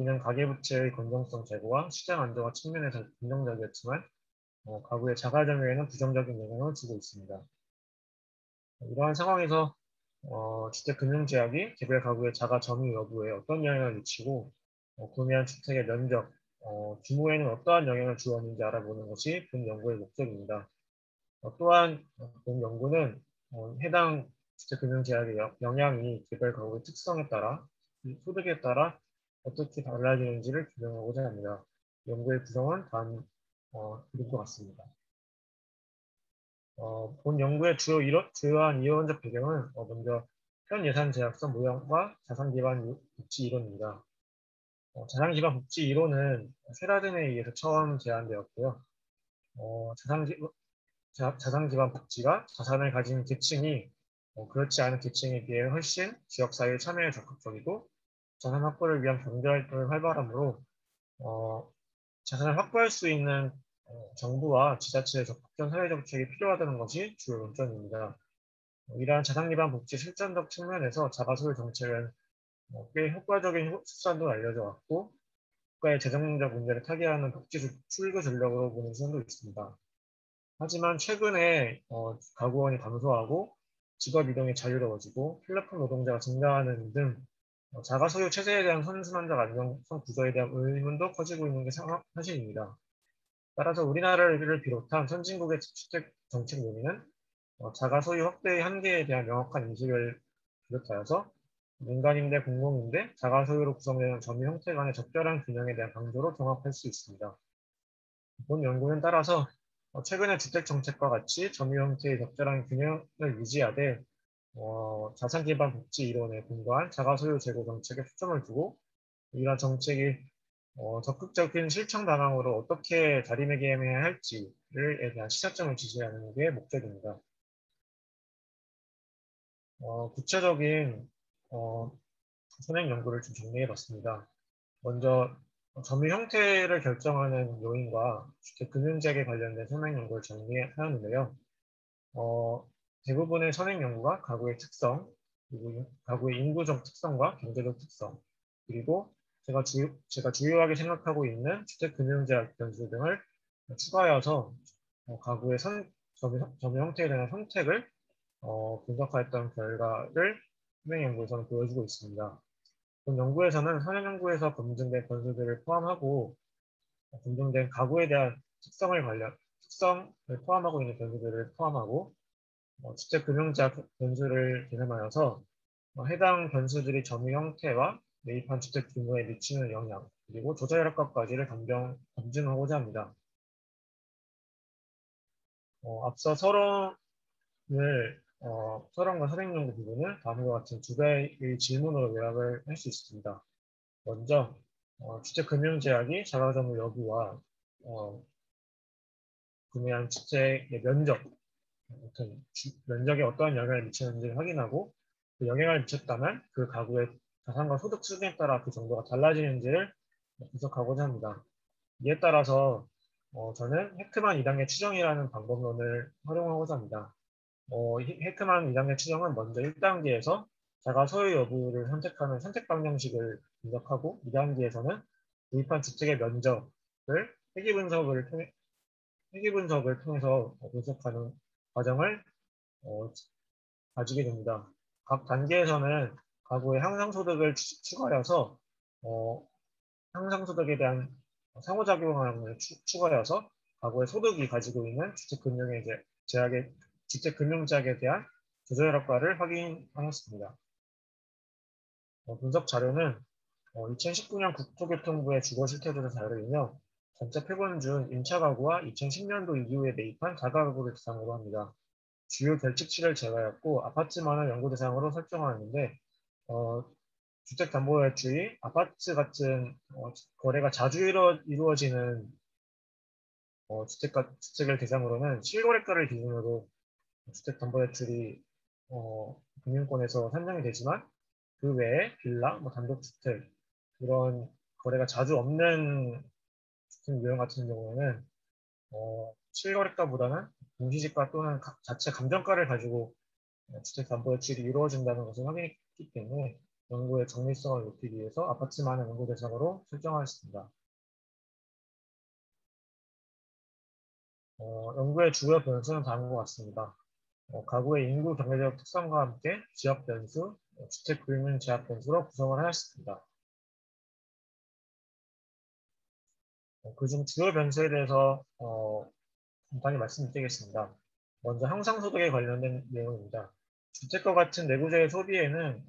이는 가계부채의 건전성 제고와 시장 안정화 측면에서 긍정적이었지만 가구의 자가 점유에는 부정적인 영향을 주고 있습니다. 이러한 상황에서 주택금융제약이 개별 가구의 자가 점유 여부에 어떤 영향을 미치고 구매한 주택의 면적, 규모에는 어떠한 영향을 주었는지 알아보는 것이 본 연구의 목적입니다. 또한 본 연구는 해당 주택금융제약의 영향이 개별 가구의 특성에 따라 소득에 따라 어떻게 달라지는지를 규명하고자 합니다. 연구의 구성은 다음 그림과 같습니다. 본 연구의 주요한 이론적 배경은 먼저 현 예산 제약성 모형과 자산 기반 복지 이론입니다. 자산 기반 복지 이론은 세라든에 의해서 처음 제안되었고요. 자산 기반 복지가 자산을 가진 계층이 그렇지 않은 계층에 비해 훨씬 지역사회 참여에 적극적이고 자산 확보를 위한 경제활동을 활발하므로 자산을 확보할 수 있는 정부와 지자체의 적극적 사회정책이 필요하다는 것이 주요 논점입니다. 이러한 자산 기반 복지 실전적 측면에서 자가소유 정책은 꽤 효과적인 수단도 알려져 왔고 국가의 재정적 문제를 타개하는 복지 출구 전략으로 보는 시선도 있습니다. 하지만 최근에 가구원이 감소하고 직업 이동이 자유로워지고 플랫폼 노동자가 증가하는 등 자가소유 체제에 대한 선순환적 안정성 구조에 대한 의문도 커지고 있는 게 사실입니다. 따라서 우리나라를 비롯한 선진국의 주택 정책 논의는 자가소유 확대의 한계에 대한 명확한 인식을 비롯하여서 민간임대, 공공임대, 자가소유로 구성되는 점유 형태 간의 적절한 균형에 대한 강조로 종합할 수 있습니다. 본 연구는 따라서 최근의 주택 정책과 같이 점유 형태의 적절한 균형을 유지하되 자산 기반 복지 이론에 근거한 자가소유 제고 정책에 초점을 두고 이러한 정책이 적극적인 실천 방향으로 어떻게 자리매김해야 할지에 대한 시사점을 지지하는 게 목적입니다. 구체적인 선행 연구를 좀 정리해봤습니다. 먼저 점유 형태를 결정하는 요인과 주택금융제약에 관련된 선행 연구를 정리하였는데요. 대부분의 선행 연구가 가구의 특성, 그리고 가구의 인구적 특성과 경제적 특성, 그리고 제가 주요하게 생각하고 있는 주택금융제약 변수 등을 추가하여서 가구의 점유 형태에 대한 선택을 분석하였던 결과를 선행 연구에서는 보여주고 있습니다. 본 연구에서는 선행 연구에서 검증된 변수들을 포함하고 검증된 가구에 대한 특성을 포함하고 있는 변수들을 포함하고 주택금융제약 변수를 계산하여서 해당 변수들이 점유 형태와 매입한 주택 규모에 미치는 영향, 그리고 조절 효과까지를 검증하고자 합니다. 앞서 서론과 선행 연구 부분을 다음과 같은 두 개의 질문으로 요약을 할 수 있습니다. 먼저 주택금융제약이 자가점유 여부와 구매한 주택의 면적에 어떠한 영향을 미치는지를 확인하고 그 영향을 미쳤다면 그 가구의 자산과 소득 수준에 따라 그 정도가 달라지는지를 분석하고자 합니다. 이에 따라서 저는 헤크만 2단계 추정이라는 방법론을 활용하고자 합니다. 헤크만 2단계 추정은 먼저 1단계에서 자가 소유 여부를 선택하는 선택 방정식을 분석하고 2단계에서는 구입한 주택의 면적을 회귀 분석을 통해서 분석하는 과정을 가지게 됩니다. 각 단계에서는 가구의 향상소득을 추가하여서 향상소득에 대한 상호작용을 추가하여서 가구의 소득이 가지고 있는 주택금융제약에 대한 조절 효과를 확인하였습니다. 분석 자료는 2019년 국토교통부의 주거실태조사 자료이며 전체 표본 중 임차 가구와 2010년도 이후에 매입한 자가가구를 대상으로 합니다. 주요 결집지를 제외하였고 아파트만을 연구 대상으로 설정하였는데 주택담보대출이 아파트 같은 거래가 자주 이루어지는 주택을 대상으로는 실거래가를 기준으로 주택담보대출이 금융권에서 산정이 되지만 그 외에 빌라, 단독주택 그런 거래가 자주 없는 주택 유형 같은 경우에는 실거래가보다는 공시지가 또는 자체 감정가를 가지고 주택담보대출이 이루어진다는 것을 확인했기 때문에 연구의 정밀성을 높이기 위해서 아파트만을 연구 대상으로 설정하였습니다. 연구의 주요 변수는 다음과 같습니다. 가구의 인구 경제적 특성과 함께 지역 변수, 주택 구입률 제약 변수로 구성을 하였습니다. 그중 주요 변수에 대해서 간단히 말씀드리겠습니다. 먼저 향상소득에 관련된 내용입니다. 주택과 같은 내구재의 소비에는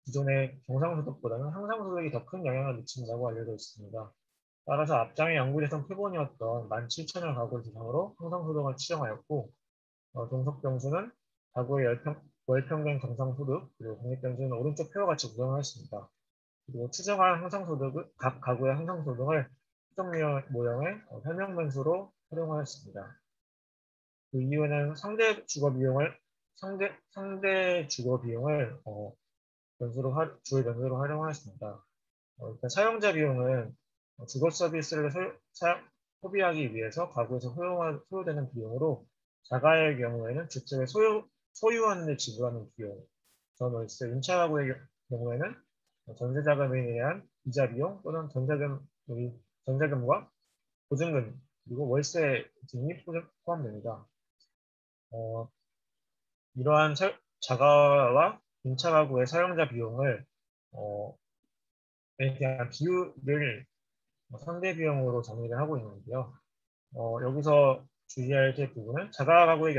기존의 경상소득보다는 향상소득이 더 큰 영향을 미친다고 알려져 있습니다. 따라서 앞장의 연구대상 표본이었던 17,000여 가구를 대상으로 향상소득을 추정하였고, 종속 변수는 가구의 월평균 경상소득, 그리고 독립변수는 오른쪽 표와 같이 구성하였습니다. 그리고 추정한 향상소득을, 각 가구의 향상소득을 추정 모형의 설명변수로 활용하였습니다. 그 이후에는 상대 주거 비용을 주요 변수로 활용하였습니다. 일단 사용자 비용은 주거 서비스를 소비하기 위해서 가구에서 소요되는 비용으로, 자가의 경우에는 주택을 소유하는 데 지불하는 비용, 전월세, 임차 가구의 경우에는 전세자금에 대한 이자 비용 또는 전세금과 보증금, 그리고 월세 등이 포함됩니다. 이러한 자가와 임차 가구의 사용자 비용을 에 대한 비율을 상대 비용으로 정의를 하고 있는데요. 여기서 주의해야 될 부분은 자가 가구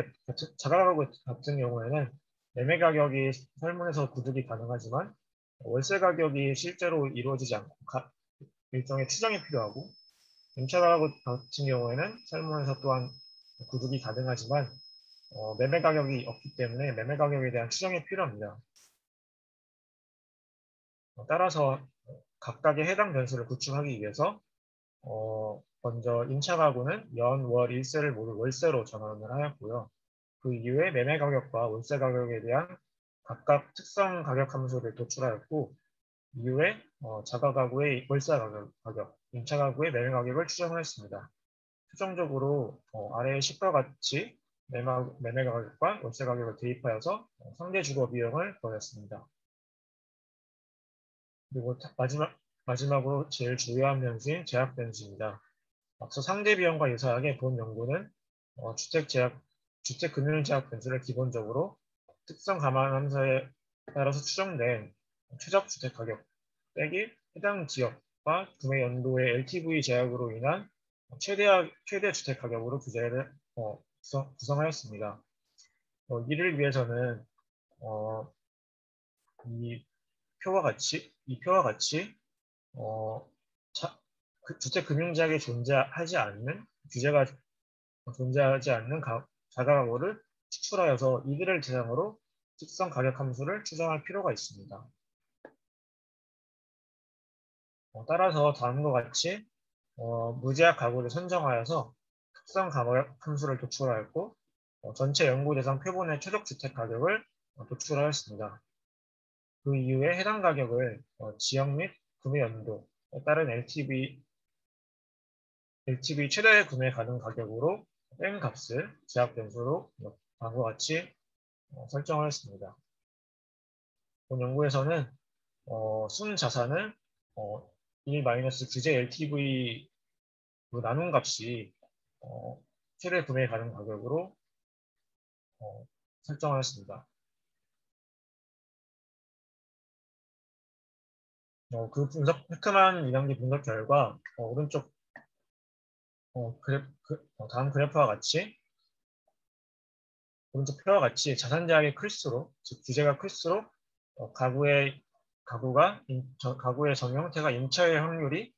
같은 경우에는 매매 가격이 설문에서 구득이 가능하지만 월세 가격이 실제로 이루어지지 않고 일종의 추정이 필요하고, 임차 가구 같은 경우에는 설문에서 또한 구득이 가능하지만 매매 가격이 없기 때문에 매매 가격에 대한 추정이 필요합니다. 따라서 각각의 해당 변수를 구축하기 위해서 먼저 임차 가구는 연, 월, 일세를 모두 월세로 전환을 하였고요. 그 이후에 매매 가격과 월세 가격에 대한 각각 특성 가격 함수를 도출하였고, 이후에 자가 가구의 월세 가격, 임차 가구의 매매 가격을 추정하였습니다. 최종적으로 아래의 식과 같이 매매 가격과 월세 가격을 대입하여서 상대 주거 비용을 구하였습니다. 그리고 마지막으로 제일 중요한 변수인 제약 변수입니다. 앞서 상대 비용과 유사하게 본 연구는 주택 금융 제약 변수를 기본적으로 특성 감안 함수에 따라서 추정된 최적 주택 가격 빼기 해당 지역과 구매 연도의 LTV 제약으로 인한 최대 주택 가격으로 구성하였습니다. 이를 위해서는 이 표와 같이 주택 금융제약이 규제가 존재하지 않는 자가 가구를 추출하여서 이들을 대상으로 특성 가격 함수를 추정할 필요가 있습니다. 따라서 다음과 같이 무제약 가구를 선정하여서 특성 가격 함수를 도출하였고, 전체 연구 대상 표본의 최적 주택 가격을 도출하였습니다. 그 이후에 해당 가격을 지역 및 구매 연도에 따른 LTV 최대 구매 가능 가격으로 뺀 값을 제약 변수로 다음과 같이 설정하였습니다. 본 연구에서는 순 자산을 1-규제 LTV 나눈 값이 최대 구매 가능 가격으로 설정하였습니다. 그 획득한 2단계 분석 결과 오른쪽 다음 그래프와 같이 오른쪽 표와 같이 자산 제약이 클수록, 즉 규제가 클수록 가구의 전 형태가 임차의 확률이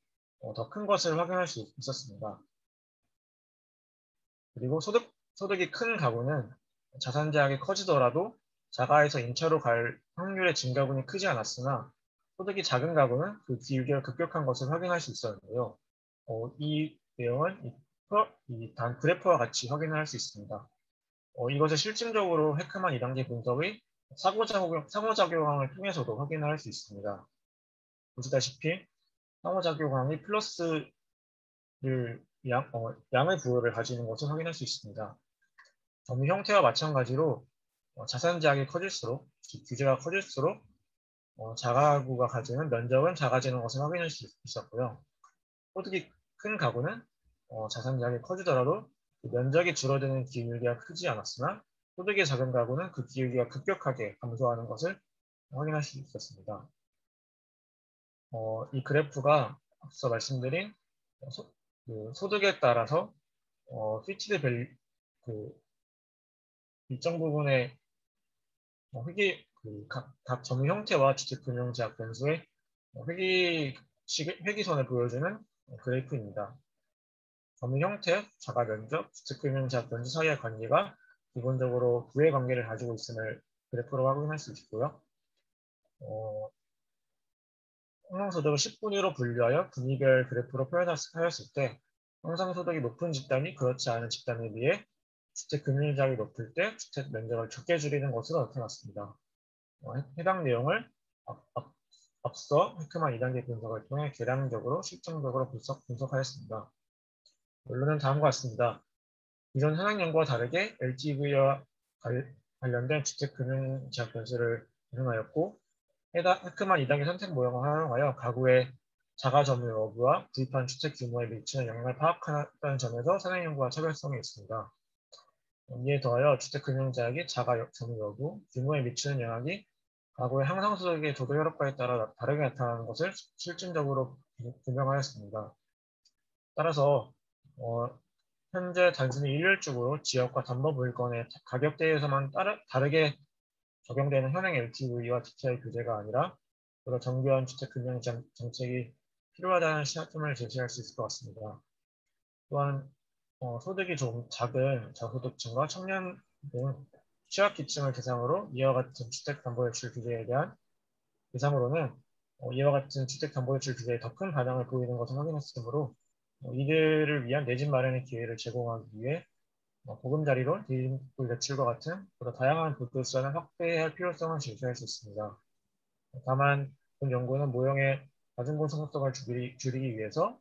더 큰 것을 확인할 수 있었습니다. 그리고 소득이 큰 가구는 자산 제약이 커지더라도 자가에서 임차로 갈 확률의 증가분이 크지 않았으나, 소득이 작은 가구는 그 기울기가 급격한 것을 확인할 수 있었는데요. 이 내용은 단 그래프와 같이 확인할 수 있습니다. 이것을 실증적으로 헤크만 2단계 분석의 상호작용을 통해서도 확인할 수 있습니다. 보시다시피 상호작용이 플러스 양의 부호를 가지는 것을 확인할 수 있습니다. 점유 형태와 마찬가지로 자산 제약이 커질수록, 즉 규제가 커질수록 자가구가 가지는 면적은 작아지는 것을 확인할 수 있었고요. 소득이 큰 가구는 자산 제약이 커지더라도 그 면적이 줄어드는 기울기가 크지 않았으나 소득이 작은 가구는 그 기울기가 급격하게 감소하는 것을 확인할 수 있었습니다. 이 그래프가 앞서 말씀드린 소득에 따라서 피치드 밸류, 일정 부분의 각 점유 형태와 주택금융제약 변수의 회기선을 보여주는 그래프입니다. 점유 형태, 자가 면적, 주택금융제약 변수 사이의 관계가 기본적으로 부의 관계를 가지고 있음을 그래프로 확인할 수 있고요. 형성소득을 10분위로 분류하여 분위별 그래프로 표현하였을 때 형성소득이 높은 집단이 그렇지 않은 집단에 비해 주택금융자액이 높을 때 주택 면적을 적게 줄이는 것으로 나타났습니다. 해당 내용을 앞서 헤크만 2단계 분석을 통해 계량적으로 실증적으로 분석하였습니다. 결론은 다음과 같습니다. 기존 현황 연구와 다르게 LTV와 관련된 주택금융제약 변수를 운영하였고 헤크만 2단계 선택 모형을 활용하여 가구의 자가 점유 여부와 구입한 주택 규모에 미치는 영향을 파악한다는 점에서 선행 연구와 차별성이 있습니다. 이에 더하여 주택금융제약이 자가 점유 여부, 규모에 미치는 영향이 가구의 향상소득의 조도 효력과에 따라 다르게 나타나는 것을 실증적으로 분명하였습니다. 따라서 현재 단순히 일률적으로 지역과 담보물건의 가격대에서만 다르게 적용되는 현행 LTV와 DTI 규제가 아니라 여러 정교한 주택금융 정책이 필요하다는 시사점을 제시할 수 있을 것 같습니다. 또한 소득이 좀 작은 저소득층과 청년 등 취약계층을 대상으로 이와 같은 주택담보대출 규제에 대한 대상으로는 이와 같은 주택담보대출 규제에 더 큰 반영을 보이는 것을 확인했으므로 이들을 위한 내 집 마련의 기회를 제공하기 위해 보금자리론, 대인불 대출과 같은 보다 다양한 불도 수단을 확대해야 할 필요성을 제시할 수 있습니다. 다만 본 연구는 모형의 낮은 공성성을 줄이기 위해서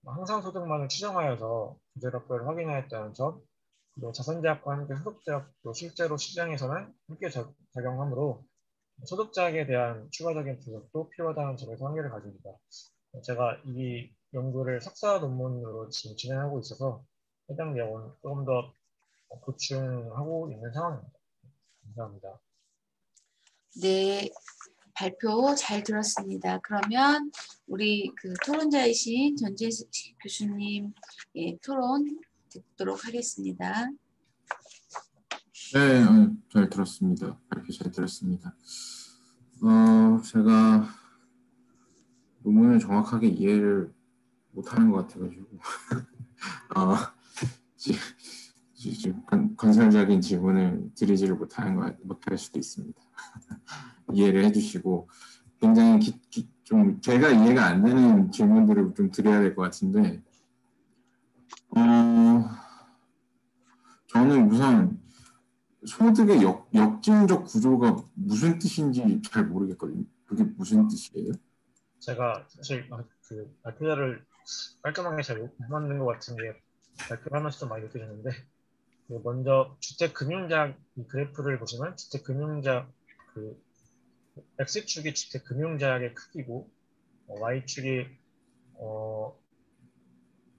항상소득만을 추정하여서 부재력별을 확인하였다는 점, 그리고 자산제약과 함께 소득제약도 실제로 시장에서는 함께 작용하므로 소득제약에 대한 추가적인 분석도 필요하다는 점에서 한계를 가집니다. 제가 이 연구를 석사 논문으로 지금 진행하고 있어서 해당 내용은 조금 더 보충하고 있는 상황입니다. 감사합니다. 네, 발표 잘 들었습니다. 그러면 우리 토론자이신 전재식 교수님 토론 듣도록 하겠습니다. 네, 잘 들었습니다. 발표 잘 들었습니다. 제가 논문을 정확하게 이해를 못하는 것 같아가지고 지금 건설적인 질문을 드리지를 못할 수도 있습니다. 이해를 해주시고 굉장히 좀 제가 이해가 안 되는 질문들을 좀 드려야 될 것 같은데 저는 우선 소득의 역진적 구조가 무슨 뜻인지 잘 모르겠거든요. 그게 무슨 뜻이에요? 제가 사실 발표자를 깔끔하게 잘 못 만든 것 같은 게 발표를 하면서 좀 많이 느껴지는데 먼저 주택금융자약 그래프를 보시면 주택금융자약 X축이 주택금융자약의 크기고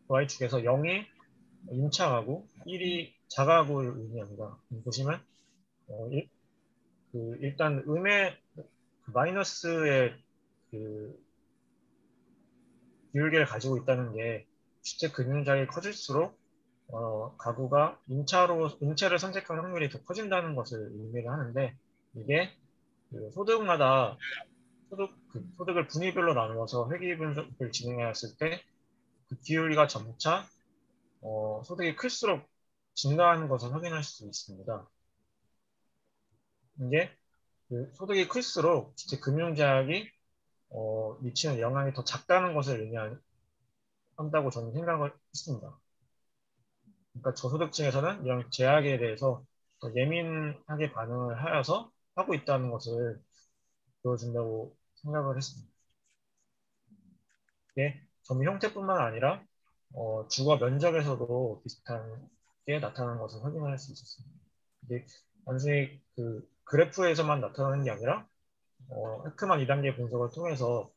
Y축에서 0이 임차가구, 1이 자가구를 의미합니다. 보시면 일단 마이너스의 비율계를 가지고 있다는 게 주택금융자액이 커질수록 가구가 임차를 선택할 확률이 더 커진다는 것을 의미를 하는데 이게 소득마다 소득을 분위별로 나누어서 회계 분석을 진행하였을 때 그 기울기가 점차 소득이 클수록 증가하는 것을 확인할 수 있습니다. 이게 소득이 클수록 주택금융자액이 미치는 영향이 더 작다는 것을 의미한다고 저는 생각을 했습니다. 그러니까 저소득층에서는 이런 제약에 대해서 더 예민하게 반응을 하고 있다는 것을 보여준다고 생각을 했습니다. 이게 점유 형태뿐만 아니라 주거 면적에서도 비슷하게 나타나는 것을 확인할 수 있었습니다. 근데 단순히 그 그래프에서만 나타나는 게 아니라 헤크만 2단계 분석을 통해서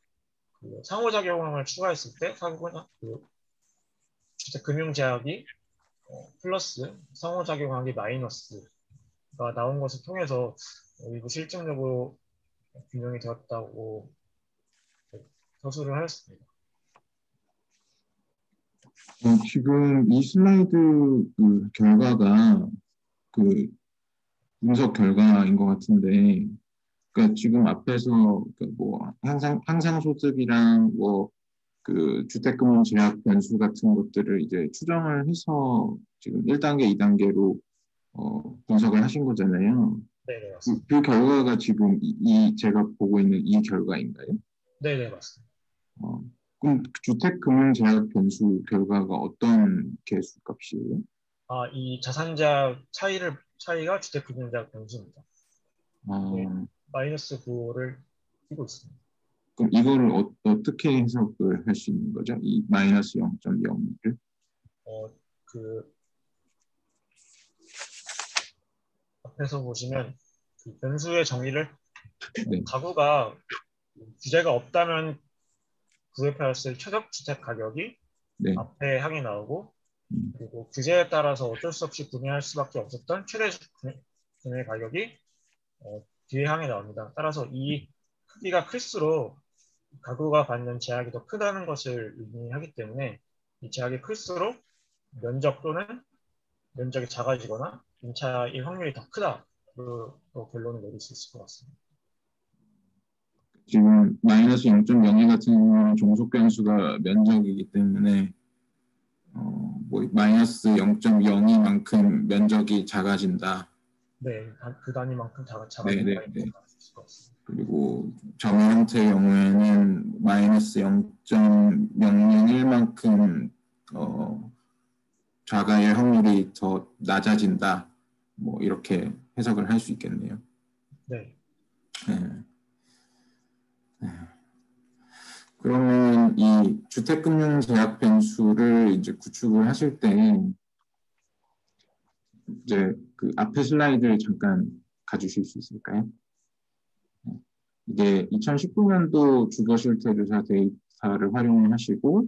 그 상호작용을 추가했을 때 그 주택금융제약이 플러스 상호작용하기 마이너스가 나온 것을 통해서 일부 실증적으로 균형이 되었다고 서술을 하였습니다. 지금 이 슬라이드 그 결과가 그 분석 결과인 것 같은데, 그러니까 지금 앞에서 그뭐 향상소득이랑 뭐 그 주택금융 제약 변수 같은 것들을 이제 추정을 해서 지금 1단계, 2단계로 분석을 하신 거잖아요. 네네, 맞습니다. 그 결과가 지금 제가 보고 있는 이 결과인가요? 네네, 맞습니다. 그럼 주택금융 제약 변수 결과가 어떤 개수 값이에요? 이 자산자 차이가 주택금융제약 변수입니다. 네, 마이너스 9를 띄고 있습니다. 그럼 이거를 어떻게 해석을 할 수 있는 거죠? 이 마이너스 0.01을? 그 앞에서 보시면 그 변수의 정의를 네. 가구가 규제가 없다면 구입하였을 최적 주택 가격이 네. 앞에 항이 나오고, 그리고 규제에 따라서 어쩔 수 없이 구매할 수밖에 없었던 최대 구매 가격이 뒤에 항에 나옵니다. 따라서 이 크기가 클수록 가구가 받는 제약이 더 크다는 것을 의미하기 때문에 이 제약이 클수록 면적 또는 면적이 작아지거나 임차일 확률이 더 크다로 결론을 내릴 수 있을 것 같습니다. 지금 마이너스 0.02 같은 경우는 종속 변수가 면적이기 때문에 뭐 마이너스 0.02만큼 면적이 작아진다. 네, 그 단위만큼 작아진다. 네. 그리고 점유 형태의 경우에는 마이너스 0.001만큼 좌가의 확률이 더 낮아진다. 뭐 이렇게 해석을 할 수 있겠네요. 네. 그러면 이 주택금융 제약 변수를 이제 구축을 하실 때 이제 그 앞에 슬라이드를 잠깐 가주실 수 있을까요? 이게 2019년도 주거 실태 조사 데이터를 활용하시고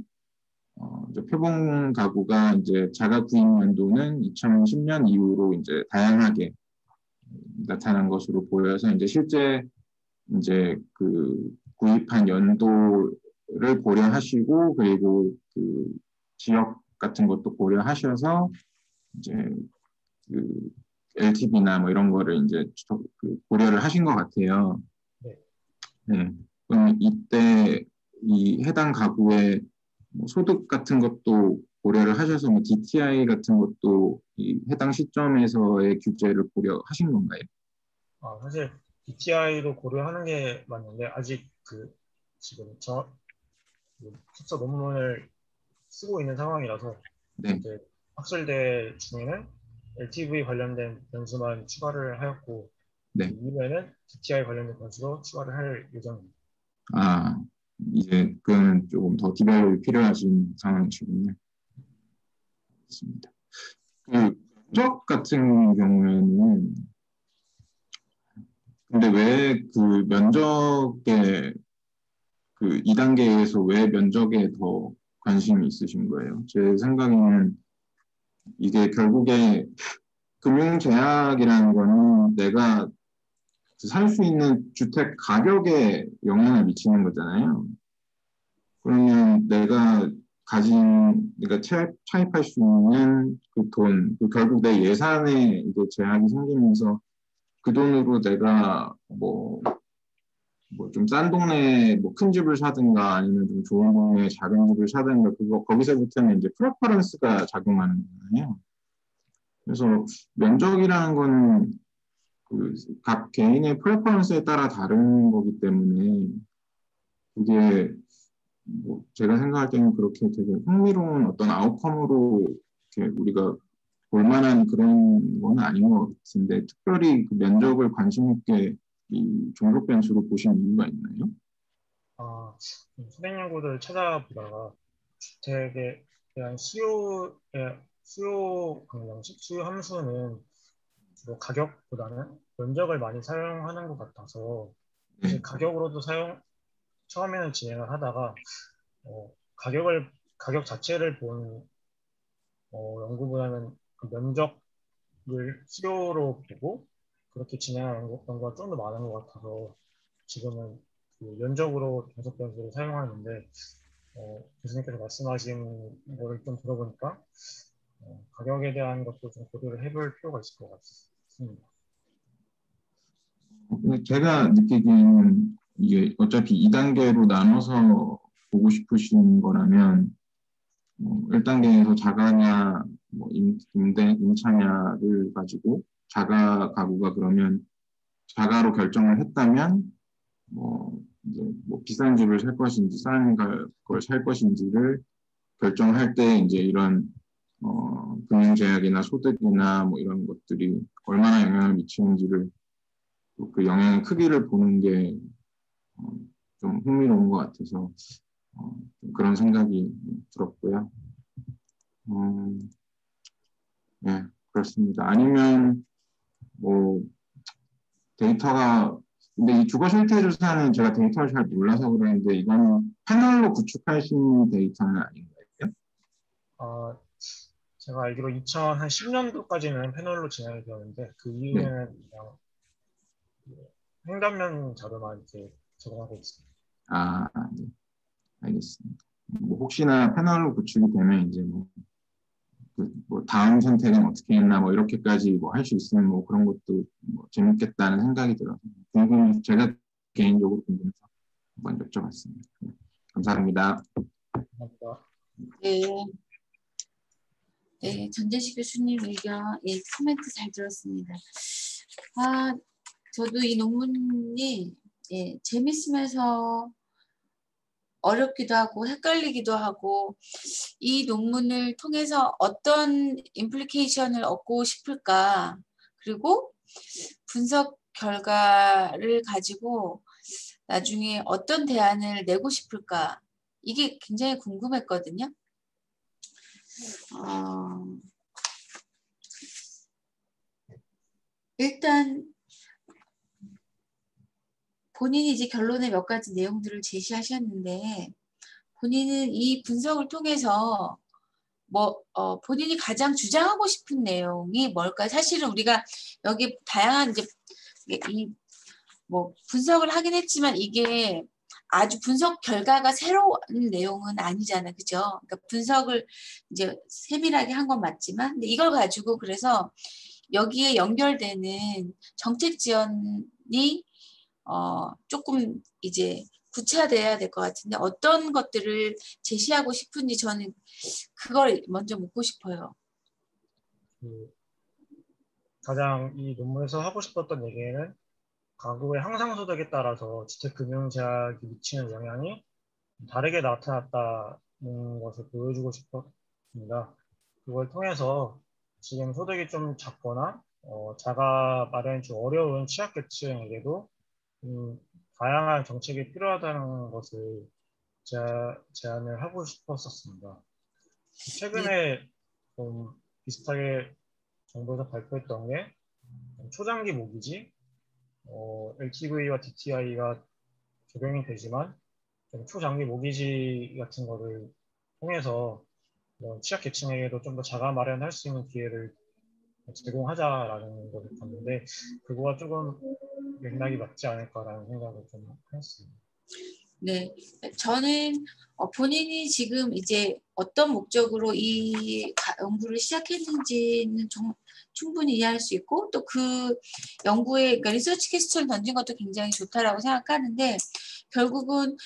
이제 표본 가구가 이제 자가 구입 연도는 2010년 이후로 이제 다양하게 나타난 것으로 보여서 이제 실제 이제 그 구입한 연도를 고려하시고 그리고 그 지역 같은 것도 고려하셔서 이제 그 LTV나 뭐 이런 거를 이제 고려를 하신 것 같아요. 네. 그럼 이때 이 해당 가구의 뭐 소득 같은 것도 고려를 하셔서 뭐 DTI 같은 것도 이 해당 시점에서의 규제를 고려하신 건가요? 사실 DTI도 고려하는 게 맞는데 아직 지금 석사 논문을 쓰고 있는 상황이라서 네. 이제 학술대 중에는 LTV 관련된 변수만 추가를 하였고 네. 이후에는 DTI 관련된 변수도 추가를 할 예정입니다. 이제 그거는 조금 더 디벨롭이 필요하신 상황이시군요. 맞습니다. 그 면적 같은 경우에는 근데 왜 그 면적에 그 2단계에서 왜 면적에 더 관심이 있으신 거예요? 제 생각에는 이게 결국에 금융제약이라는 거는 내가 살 수 있는 주택 가격에 영향을 미치는 거잖아요. 그러면 내가 차입할 수 있는 그 돈, 결국 내 예산에 이제 제약이 생기면서 그 돈으로 내가 뭐 좀 싼 동네에 뭐 큰 집을 사든가 아니면 좀 좋은 동네에 작은 집을 사든가 거기서부터는 이제 프레퍼런스가 작용하는 거잖아요. 그래서 면적이라는 거는 각 개인의 프레퍼런스에 따라 다른 거기 때문에 그게 뭐 제가 생각할 때는 그렇게 되게 흥미로운 어떤 아웃컴으로 이렇게 우리가 볼만한 그런 건 아닌 것 같은데 특별히 그 면적을 관심 있게 이 종속 변수로 보신 이유가 있나요? 소액 연구를 찾아보다가 주택의 대한 수요 방정식, 수요 함수는 주로 가격보다는 면적을 많이 사용하는 것 같아서 사실 가격으로도 처음에는 진행을 하다가 가격 자체를 본 연구보다는 그 면적을 수요로 보고 그렇게 진행하는 연구가 좀 더 많은 것 같아서 지금은 그 면적으로 분석 변수를 사용하는데 교수님께서 말씀하신 거를 좀 들어보니까 가격에 대한 것도 좀 고려를 해볼 필요가 있을 것 같습니다. 제가 느끼기에는 이게 어차피 2단계로 나눠서 보고 싶으신 거라면 1단계에서 자가냐 뭐 임차냐를 가지고 자가 가구가 그러면 자가로 결정을 했다면 이제 비싼 집을 살 것인지 싼 걸 살 것인지를 결정할 때 이제 이런 금융제약이나 소득이나 뭐 이런 것들이 얼마나 영향을 미치는지를 그 영향의 크기를 보는 게 좀 흥미로운 것 같아서 좀 그런 생각이 들었고요. 네, 그렇습니다. 아니면 뭐 데이터가 근데 이 주거 실태 조사는 제가 데이터를 잘 몰라서 그러는데 이거는 패널로 구축하신 데이터는 아닌가요? 제가 알기로 2010년도까지는 패널로 진행이 되었는데 그 이후에는 그냥 횡단면 자료만 이렇게 제공하고 있습니다. 네. 알겠습니다. 뭐 혹시나 패널로 구축이 되면 이제 뭐 다음 선택은 어떻게 했나 뭐 이렇게까지 뭐 할 수 있으면 뭐 그런 것도 뭐 재밌겠다는 생각이 들어서 제가 개인적으로 궁금해서 한번 여쭤봤습니다. 네. 감사합니다. 감사합니다. 네. 네, 전재식 교수님 의견, 예, 코멘트 잘 들었습니다. 저도 이 논문이 예, 재밌으면서 어렵기도 하고 헷갈리기도 하고 이 논문을 통해서 어떤 임플리케이션을 얻고 싶을까 그리고 분석 결과를 가지고 나중에 어떤 대안을 내고 싶을까 이게 굉장히 궁금했거든요. 일단 본인이 이제 결론의 몇 가지 내용들을 제시하셨는데 본인은 이 분석을 통해서 본인이 가장 주장하고 싶은 내용이 뭘까요? 사실은 우리가 여기 다양한 이제 분석을 하긴 했지만 이게 아주 분석 결과가 새로운 내용은 아니잖아요. 그죠? 그러니까 분석을 이제 세밀하게 한 건 맞지만 근데 이걸 가지고 그래서 여기에 연결되는 정책 지원이 조금 이제 구체화돼야 될 것 같은데 어떤 것들을 제시하고 싶은지 저는 그걸 먼저 묻고 싶어요. 가장 이 논문에서 하고 싶었던 얘기는 가구의 항상소득에 따라서 주택금융제약이 미치는 영향이 다르게 나타났다는 것을 보여주고 싶었습니다. 그걸 통해서 지금 소득이 좀 작거나 자가 마련이 좀 어려운 취약계층에게도 다양한 정책이 필요하다는 것을 제안을 하고 싶었었습니다. 최근에 좀 비슷하게 정부에서 발표했던 게 초장기 모기지, LTV와 DTI가 적용이 되지만 초장기 모기지 같은 거를 통해서 취약계층에게도 좀 더 자가 마련할 수 있는 기회를 제공하자라는 것을 봤는데 그거와 조금 맥락이 맞지 않을까라는 생각을 좀 했습니다. 네, 저는 본인이 지금 이제 어떤 목적으로 이 연구를 시작했는지는 충분히 이해할 수 있고 또 그 연구에 그러니까 리서치 퀘스천을 던진 것도 굉장히 좋다라고 생각하는데 결국은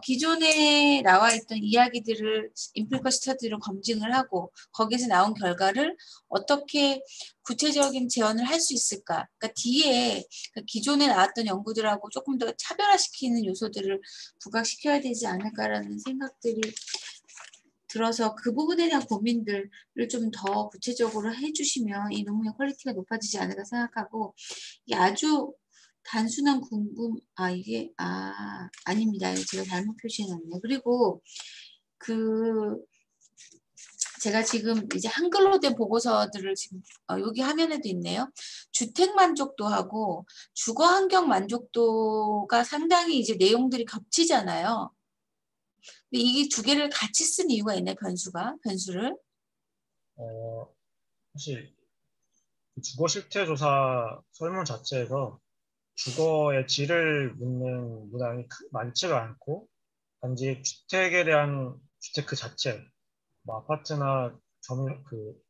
기존에 나와 있던 이야기들을 임플리커 스터디로 검증을 하고 거기서 나온 결과를 어떻게 구체적인 재현을 할 수 있을까? 그러니까 뒤에 기존에 나왔던 연구들하고 조금 더 차별화시키는 요소들을 부각시켜야 되지 않을까라는 생각들이 들어서 그 부분에 대한 고민들을 좀 더 구체적으로 해주시면 이 논문의 퀄리티가 높아지지 않을까 생각하고 이게 아주 단순한 아닙니다. 제가 잘못 표시해놨네요. 그리고 제가 지금 이제 한글로 된 보고서들을 지금 여기 화면에도 있네요. 주택 만족도하고 주거 환경 만족도가 상당히 이제 내용들이 겹치잖아요. 근데 이게 두 개를 같이 쓴 이유가 있나요? 변수를? 사실 주거 실태 조사 설문 자체에서 주거의 질을 묻는 문항이 많지가 않고 단지 주택에 대한 주택 그 자체, 뭐 아파트나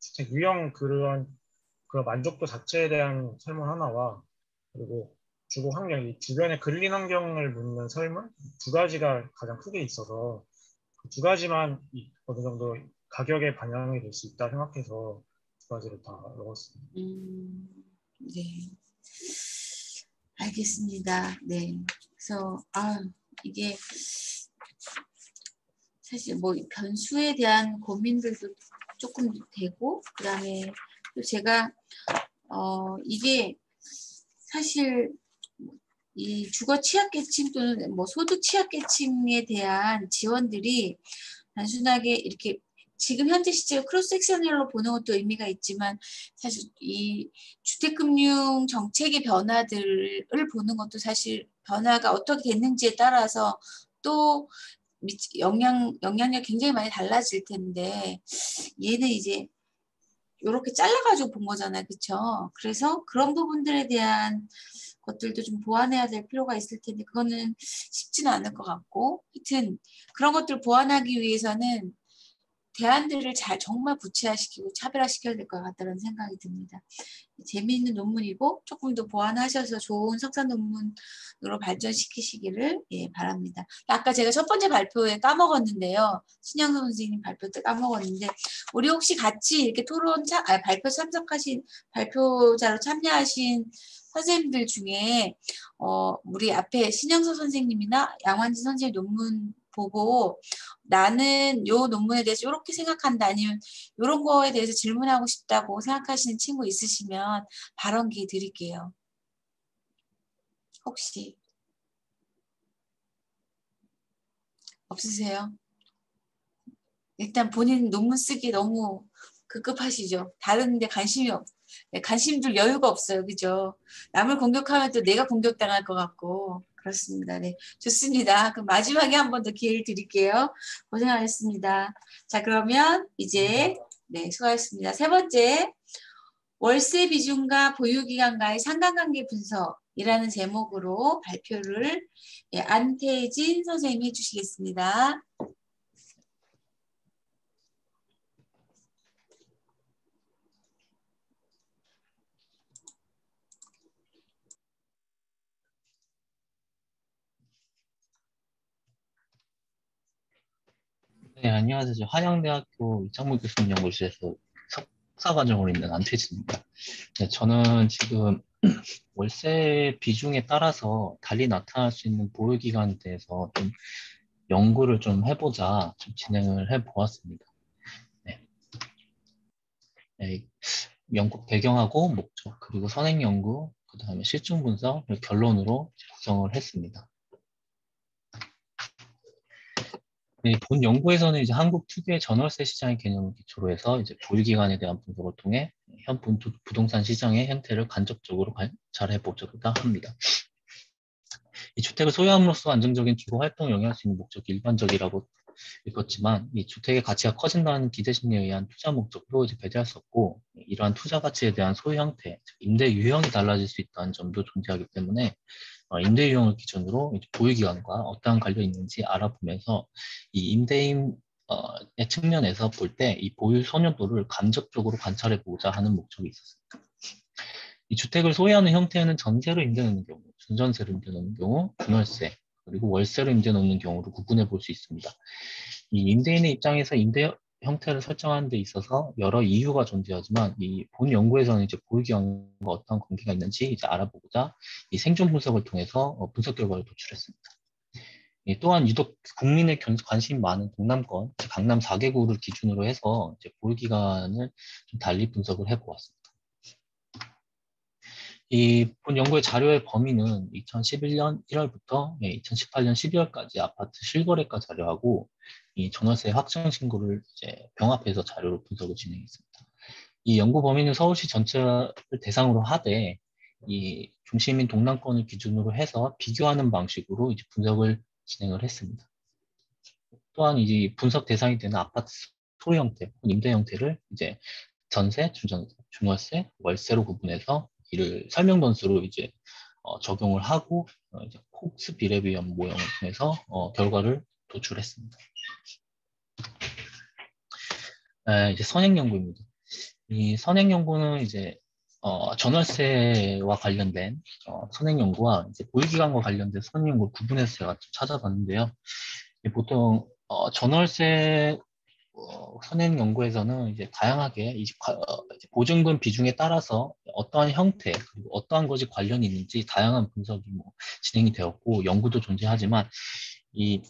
주택 유형 그런 만족도 자체에 대한 설문 하나와 그리고 주거 환경, 이 주변의 근린 환경을 묻는 설문 두 가지가 가장 크게 있어서 그 두 가지만 어느 정도 가격에 반영이 될 수 있다 생각해서 두 가지를 다 넣었습니다. 네. 알겠습니다. 네. 그래서 이게 사실 뭐 변수에 대한 고민들도 조금 되고 그다음에 또 제가 이게 사실 이 주거 취약계층 또는 뭐 소득 취약계층에 대한 지원들이 단순하게 이렇게 지금 현재 시절 크로스 섹셔널로 보는 것도 의미가 있지만 사실 이 주택금융 정책의 변화들을 보는 것도 사실 변화가 어떻게 됐는지에 따라서 또 영향력 굉장히 많이 달라질 텐데 얘는 이제 이렇게 잘라가지고 본 거잖아요. 그렇죠? 그래서 그런 부분들에 대한 것들도 좀 보완해야 될 필요가 있을 텐데 그거는 쉽지는 않을 것 같고 하여튼 그런 것들을 보완하기 위해서는 대안들을 정말 구체화시키고 차별화시켜야 될 것 같다는 생각이 듭니다. 재미있는 논문이고 조금 더 보완하셔서 좋은 석사 논문으로 발전시키시기를 바랍니다. 아까 제가 첫 번째 발표에 까먹었는데요. 신영선 선생님 발표 때 까먹었는데 우리 혹시 같이 이렇게 발표 참석하신 발표자로 참여하신 선생님들 중에 우리 앞에 신영선 선생님이나 양환진 선생님 논문 보고 나는 요 논문에 대해서 이렇게 생각한다 아니면 이런 거에 대해서 질문하고 싶다고 생각하시는 친구 있으시면 발언 기회 드릴게요. 혹시 없으세요? 일단 본인 논문 쓰기 너무 급급하시죠? 다른 데 관심 줄 여유가 없어요. 그죠? 남을 공격하면 또 내가 공격당할 것 같고 그렇습니다. 네, 좋습니다. 그럼 마지막에 한 번 더 기회를 드릴게요. 고생하셨습니다. 자, 그러면 이제 네, 수고하셨습니다. 세 번째, 월세 비중과 보유기간과의 상관관계 분석이라는 제목으로 발표를 안태진 선생님이 해주시겠습니다. 네, 안녕하세요. 저 한양대학교 이창무 교수님 연구실에서 석사과정으로 있는 안태진입니다. 네, 저는 지금 월세 비중에 따라서 달리 나타날 수 있는 보유기간에 대해서 좀 연구를 좀 해보자 좀 진행을 해보았습니다. 네. 네, 연구 배경하고 목적, 그리고 선행 연구, 그 다음에 실증 분석, 결론으로 구성을 했습니다. 네, 본 연구에서는 이제 한국 특유의 전월세 시장의 개념을 기초로 해서 이제 보유기간에 대한 분석을 통해 현 부동산 시장의 형태를 간접적으로 관찰해 보고자 합니다. 이 주택을 소유함으로써 안정적인 주거 활동을 영위할 수 있는 목적이 일반적이라고 읽었지만 이 주택의 가치가 커진다는 기대 심리에 의한 투자 목적도 이제 배제할 수 없고 이러한 투자 가치에 대한 소유 형태, 즉 임대 유형이 달라질 수 있다는 점도 존재하기 때문에 임대 유형을 기준으로 보유 기간과 어떠한 관련이 있는지 알아보면서 이 임대인의 측면에서 볼 때 이 보유 선호도를 간접적으로 관찰해 보고자 하는 목적이 있었습니다. 이 주택을 소유하는 형태는 전세로 임대놓는 경우, 준전세로 임대놓는 경우, 분월세, 그리고 월세로 임대놓는 경우로 구분해 볼 수 있습니다. 이 임대인의 입장에서 임대 형태를 설정하는 데 있어서 여러 이유가 존재하지만 이 본 연구에서는 이제 보유기간과 어떤 관계가 있는지 이제 알아보고자 이 생존 분석을 통해서 분석 결과를 도출했습니다. 또한 유독 국민의 관심이 많은 동남권, 강남 4개구를 기준으로 해서 이제 보유기간을 좀 달리 분석을 해보았습니다. 이 본 연구의 자료의 범위는 2011년 1월부터 2018년 12월까지 아파트 실거래가 자료하고 이 전월세 확정 신고를 이제 병합해서 자료로 분석을 진행했습니다. 이 연구 범위는 서울시 전체를 대상으로 하되 이 중심인 동남권을 기준으로 해서 비교하는 방식으로 이제 분석을 진행을 했습니다. 또한 이 분석 대상이 되는 아파트 소유 형태, 임대 형태를 이제 전세, 준월세, 월세로 구분해서 이를 설명 변수로 이제 적용을 하고 이제 콕스 비례비험 모형을 통해서 결과를 도출했습니다. 이제 선행 연구입니다. 이 선행 연구는 이제 전월세와 관련된 선행 연구와 이제 보유기간과 관련된 선행 연구를 구분해서 제가 좀 찾아봤는데요. 보통 전월세 선행 연구에서는 이제 다양하게 이제 보증금 비중에 따라서 어떠한 형태 그리고 어떠한 것이 관련이 있는지 다양한 분석이 진행이 되었고 연구도 존재하지만 이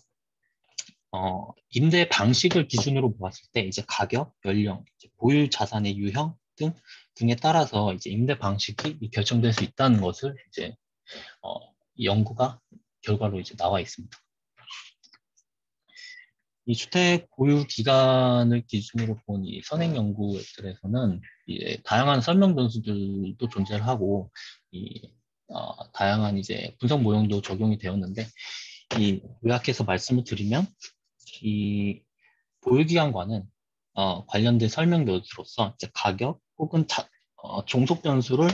임대 방식을 기준으로 보았을 때 이제 가격, 연령, 이제 보유 자산의 유형 등에 따라서 이제 임대 방식이 결정될 수 있다는 것을 이제 이 연구가 결과로 이제 나와 있습니다. 이 주택 보유 기간을 기준으로 본 이 선행 연구들에서는 다양한 설명 변수들도 존재를 하고 다양한 이제 분석 모형도 적용이 되었는데 이 요약해서 말씀을 드리면 이 보유 기간과는 관련된 설명 변수로서 이제 가격 혹은 종속 변수를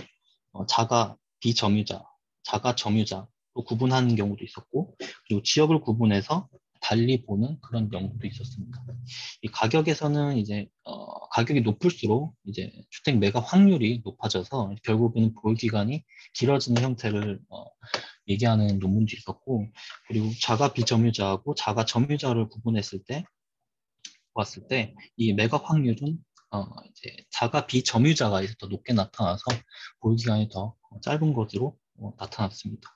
자가 비점유자, 자가 점유자로 구분하는 경우도 있었고 그리고 지역을 구분해서 달리 보는 그런 연구도 있었습니다. 이 가격에서는 이제 가격이 높을수록 이제 주택 매각 확률이 높아져서 결국에는 보유 기간이 길어지는 형태를 얘기하는 논문도 있었고 그리고 자가 비점유자하고 자가 점유자를 구분했을 때 보았을 때 이 매각 확률은 이제 자가 비점유자가 이제 더 높게 나타나서 보유 기간이 더 짧은 것으로 나타났습니다.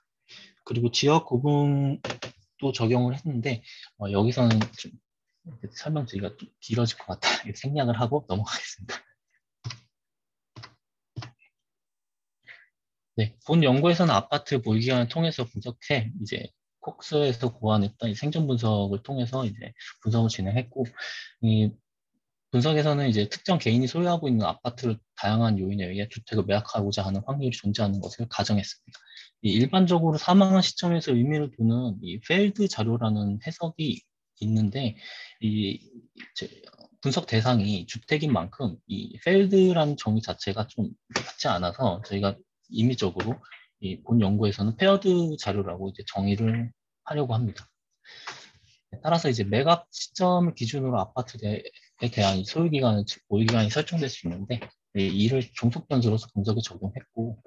그리고 지역 구분도 적용을 했는데 여기서는 좀 설명드리기가 좀 길어질 것 같아 생략을 하고 넘어가겠습니다. 네, 본 연구에서는 아파트 보유 기간을 통해서 분석해 이제 콕스에서 고안했던 이 생존 분석을 통해서 이제 분석을 진행했고 이 분석에서는 이제 특정 개인이 소유하고 있는 아파트를 다양한 요인에 의해 주택을 매각하고자 하는 확률이 존재하는 것을 가정했습니다. 일반적으로 사망한 시점에서 의미를 두는 이 페일드 자료라는 해석이 있는데 분석 대상이 주택인 만큼 이 페일드라는 정의 자체가 좀 맞지 않아서 저희가 임의적으로 본 연구에서는 페어드 자료라고 이제 정의를 하려고 합니다. 따라서 이제 매각 시점을 기준으로 아파트에 대한 소유 기간은 보유 기간이 설정될 수 있는데 이를 종속 변수로서 분석에 적용했고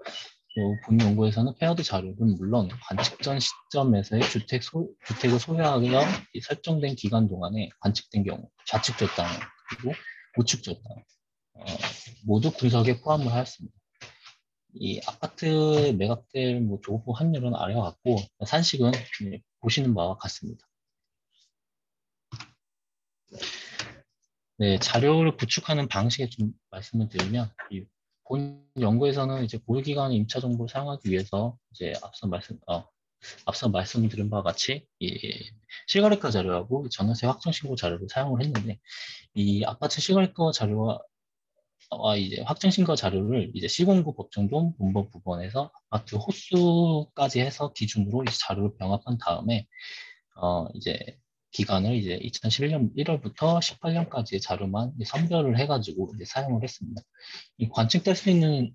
또 본 연구에서는 페어드 자료는 물론 관측 전 시점에서의 주택을 소유하여 설정된 기간 동안에 관측된 경우 좌측 저당 그리고 우측 저당 모두 분석에 포함을 하였습니다. 이 아파트 매각될 조후 환율은 아래와 같고 산식은 보시는 바와 같습니다. 네, 자료를 구축하는 방식에 좀 말씀을 드리면 본 연구에서는 이제 보유 기간의 임차 정보를 사용하기 위해서 이제 앞서 말씀드린 바와 같이 실거래가 자료하고 전월세 확정 신고 자료를 사용을 했는데 이 아파트 실거래가 자료와 이제 확정 신고 자료를 이제 시공구 법정동 문법 부분에서 아파트 호수까지 해서 기준으로 이제 자료를 병합한 다음에 이제 기간을 이제 2011년 1월부터 18년까지의 자료만 선별을 해가지고 이제 사용을 했습니다. 이 관측될 수 있는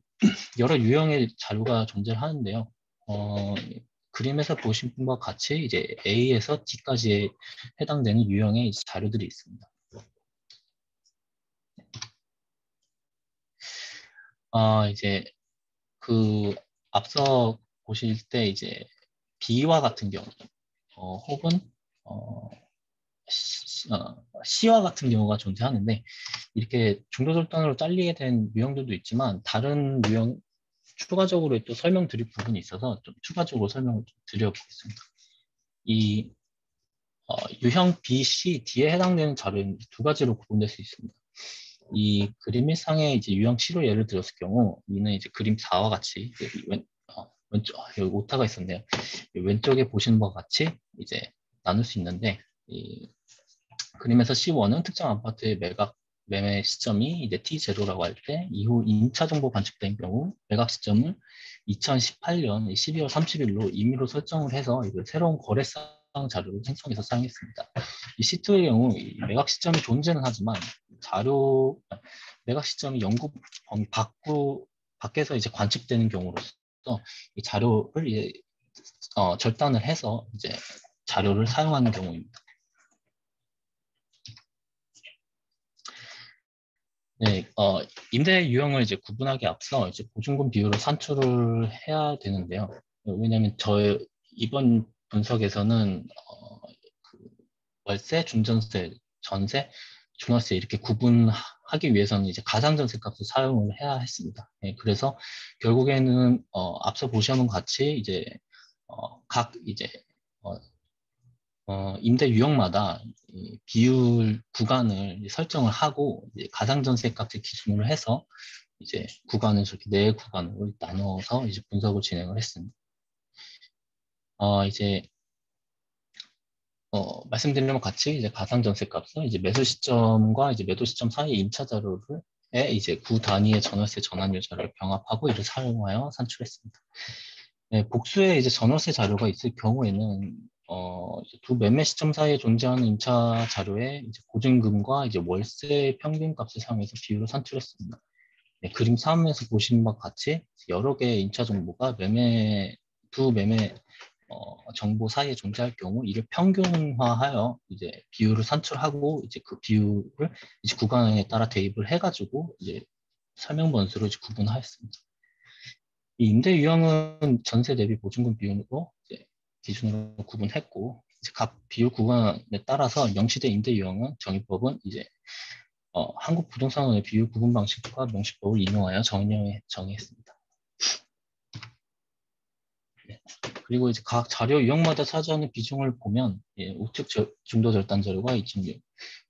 여러 유형의 자료가 존재하는데요. 그림에서 보신 분과 같이 이제 A에서 D까지에 해당되는 유형의 자료들이 있습니다. 이제 앞서 보실 때 이제 B와 같은 경우, 혹은 C와 같은 경우가 존재하는데 이렇게 중도절단으로 잘리게 된 유형들도 있지만 다른 유형 추가적으로 또 설명드릴 부분이 있어서 좀 추가적으로 설명을 좀 드려보겠습니다. 이 유형 B, C, D에 해당되는 자료는 두 가지로 구분될 수 있습니다. 이 그림 1상에 이제 유형 C로 예를 들었을 경우 이는 이제 그림 4와 같이 왼쪽 여기 오타가 있었네요. 왼쪽에 보시는 바와 같이 이제 나눌 수 있는데 그림에서 C1은 특정 아파트의 매매 시점이 이제 T0라고 할 때 이후 2차 정보 관측된 경우 매각 시점을 2018년 12월 30일로 임의로 설정을 해서 새로운 거래상 자료를 생성해서 사용했습니다. 이 C2의 경우 이 매각 시점이 존재는 하지만 매각 시점이 연구 범위 밖에서 이제 관측되는 경우로서 이 자료를 이제 절단을 해서 이제 자료를 사용하는 경우입니다. 네, 임대 유형을 이제 구분하기 앞서 이제 보증금 비율을 산출을 해야 되는데요. 왜냐하면 이번 분석에서는 그 월세, 중전세, 전세, 중화세 이렇게 구분하기 위해서는 이제 가상전세 값을 사용을 해야 했습니다. 네, 그래서 결국에는 앞서 보시는 같이 이제 각 이제 임대 유형마다 이 비율 구간을 설정을 하고 이제 가상전세 값을 기준으로 해서 이제 구간을 저렇게 네 구간으로 나눠서 이제 분석을 진행을 했습니다. 이제 말씀드린 것 같이 이제 가상전세 값은 이제 매수 시점과 이제 매도 시점 사이의 임차 자료를 이제 구 단위의 전월세 전환율 자료를 병합하고 이를 사용하여 산출했습니다. 네, 복수의 이제 전월세 자료가 있을 경우에는 이제 두 매매 시점 사이에 존재하는 임차 자료에 이제 보증금과 이제 월세 평균값을 사용해서 비율을 산출했습니다. 네, 그림 3에서 보시는 것 같이 여러 개의 임차 정보가 두 매매 정보 사이에 존재할 경우 이를 평균화하여 이제 비율을 산출하고 이제 그 비율을 이제 구간에 따라 대입을 해가지고 이제 설명 번수로 이제 구분하였습니다. 이 임대 유형은 전세 대비 보증금 비율로 이제 기준으로 구분했고 이제 각 비율 구간에 따라서 명시된 임대 유형은 정의법은 이제 한국부동산원의 비율 구분 방식과 명시법을 인용하여 정의했습니다. 네. 그리고 이제 각 자료 유형마다 차지하는 비중을 보면 우측 중도 절단 자료가 2.6,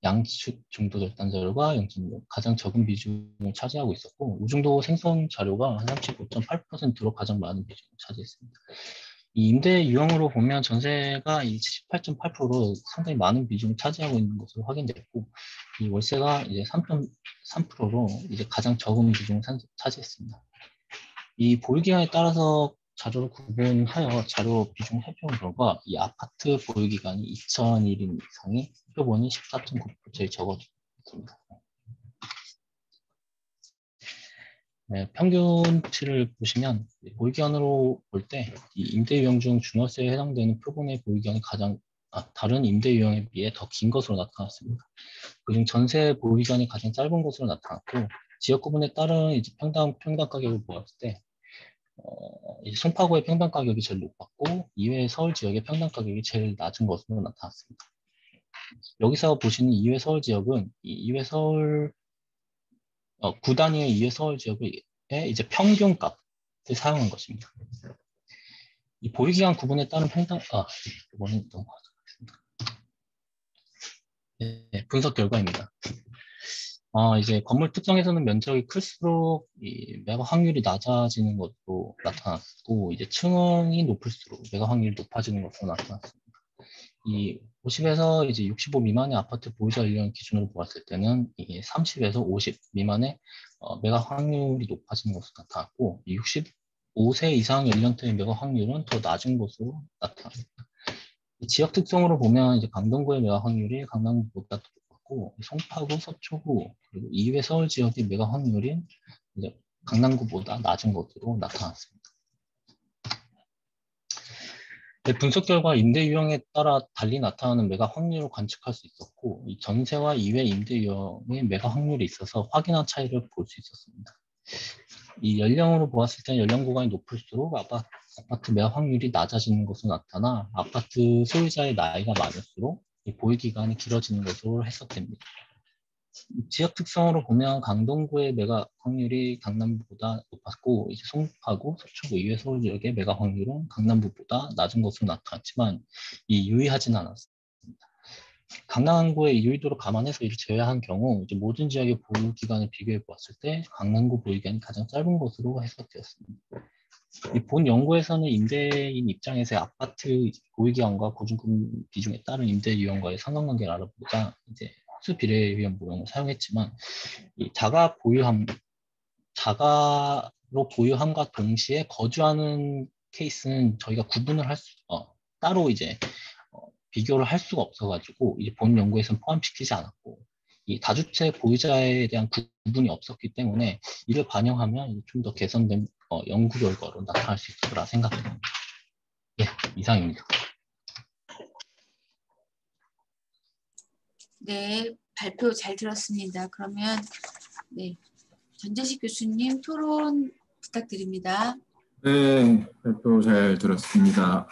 양측 중도 절단 자료가 0.6, 가장 적은 비중을 차지하고 있었고 우중도 생성 자료가 한 35.8%로 가장 많은 비중을 차지했습니다. 이 임대 유형으로 보면 전세가 18.8%로 상당히 많은 비중을 차지하고 있는 것으로 확인됐고 이 월세가 이제 3.3%로 이제 가장 적은 비중을 차지했습니다. 이 보유기간에 따라서 자료를 구분하여 자료 비중을 살펴본 결과 이 아파트 보유기간이 2001인 이상이 표본이 14.9%에 적어졌습니다. 네, 평균치를 보시면 보유기간으로 볼 때 이 임대 유형 중 중월세에 해당되는 표본의 보유기간이 다른 임대 유형에 비해 더 긴 것으로 나타났습니다. 그중 전세 보유기간이 가장 짧은 것으로 나타났고 지역 구분에 따른 이제 평당 가격을 보았을 때 송파구의 평당 가격이 제일 높았고 이외의 서울 지역의 평당 가격이 제일 낮은 것으로 나타났습니다. 여기서 보시는 이외 서울 지역은 이외 서울 구 단위의 이외 서울 지역의 이제 평균값을 사용한 것입니다. 이 보유기간 구분에 따른 이번엔 넘어가겠습니다. 네, 분석 결과입니다. 이제 건물 특성에서는 면적이 클수록 이 매각 확률이 낮아지는 것으로 나타났고 이제 층이 높을수록 매각 확률이 높아지는 것으로 나타났습니다. 이 50에서 이제 65 미만의 아파트 보유자 연령 기준으로 보았을 때는 이 30에서 50 미만의 매각 확률이 높아지는 것으로 나타났고 65세 이상 연령대의 매각 확률은 더 낮은 것으로 나타납니다. 지역 특성으로 보면 이제 강동구의 매각 확률이 강남구보다 더 높았고 송파구, 서초구 그리고 이외 서울 지역의 매각 확률이 이제 강남구보다 낮은 것으로 나타났습니다. 분석 결과 임대 유형에 따라 달리 나타나는 매각 확률을 관측할 수 있었고 이 전세와 이외 임대 유형의 매각 확률이 있어서 확연한 차이를 볼 수 있었습니다. 이 연령으로 보았을 때 연령 구간이 높을수록 아파트 매각 확률이 낮아지는 것으로 나타나 아파트 소유자의 나이가 많을수록 보유기간이 길어지는 것으로 해석됩니다. 지역 특성으로 보면 강동구의 매각 확률이 강남구보다 높았고 이제 송파구, 서초구 이외 서울 지역의 매각 확률은 강남구보다 낮은 것으로 나타났지만 유의하지는 않았습니다. 강남구의 유의도를 감안해서 이를 제외한 경우 이제 모든 지역의 보유 기간을 비교해 보았을 때 강남구 보유 기간이 가장 짧은 것으로 해석되었습니다. 이 본 연구에서는 임대인 입장에서의 아파트 보유기간과 고증금 비중에 따른 임대 유형과의 상관관계를 알아보자 이제 수 비례에 위한 모형을 사용했지만 이 자가로 보유함과 동시에 거주하는 케이스는 저희가 구분을 따로 이제 비교를 할 수가 없어가지고 이제 본 연구에서는 포함시키지 않았고 이 다주택 보유자에 대한 구분이 없었기 때문에 이를 반영하면 좀 더 개선된 연구 결과로 나타날 수 있을 거라 생각합니다. 예, 이상입니다. 네, 발표 잘 들었습니다. 그러면 네, 전재식 교수님 토론 부탁드립니다. 네, 발표 잘 들었습니다.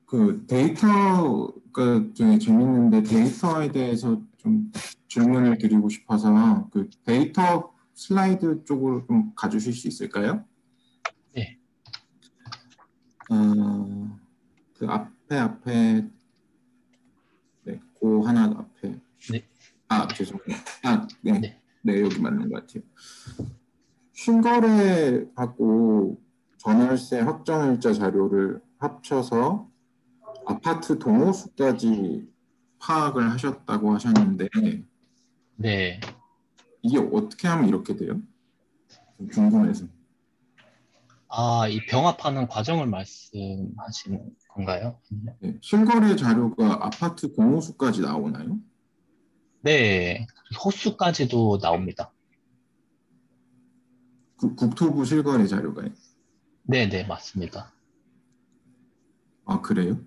그 데이터가 되게 재밌는데 데이터에 대해서 좀 질문을 드리고 싶어서 그 데이터 슬라이드 쪽으로 좀 가주실 수 있을까요? 네. 그 앞에 네, 그 하나 앞에. 네. 아, 죄송해요. 아, 네. 네. 네, 여기 맞는 것 같아요. 신거래하고 전월세 확정일자 자료를 합쳐서 아파트 동호수까지 파악을 하셨다고 하셨는데 네. 이게 어떻게 하면 이렇게 돼요? 좀 궁금해서. 아, 이 병합하는 과정을 말씀하시는 건가요? 네, 실거래 자료가 아파트 동호수까지 나오나요? 네. 호수까지도 나옵니다. 국토부 실거래 자료가요? 네, 네, 맞습니다. 아, 그래요?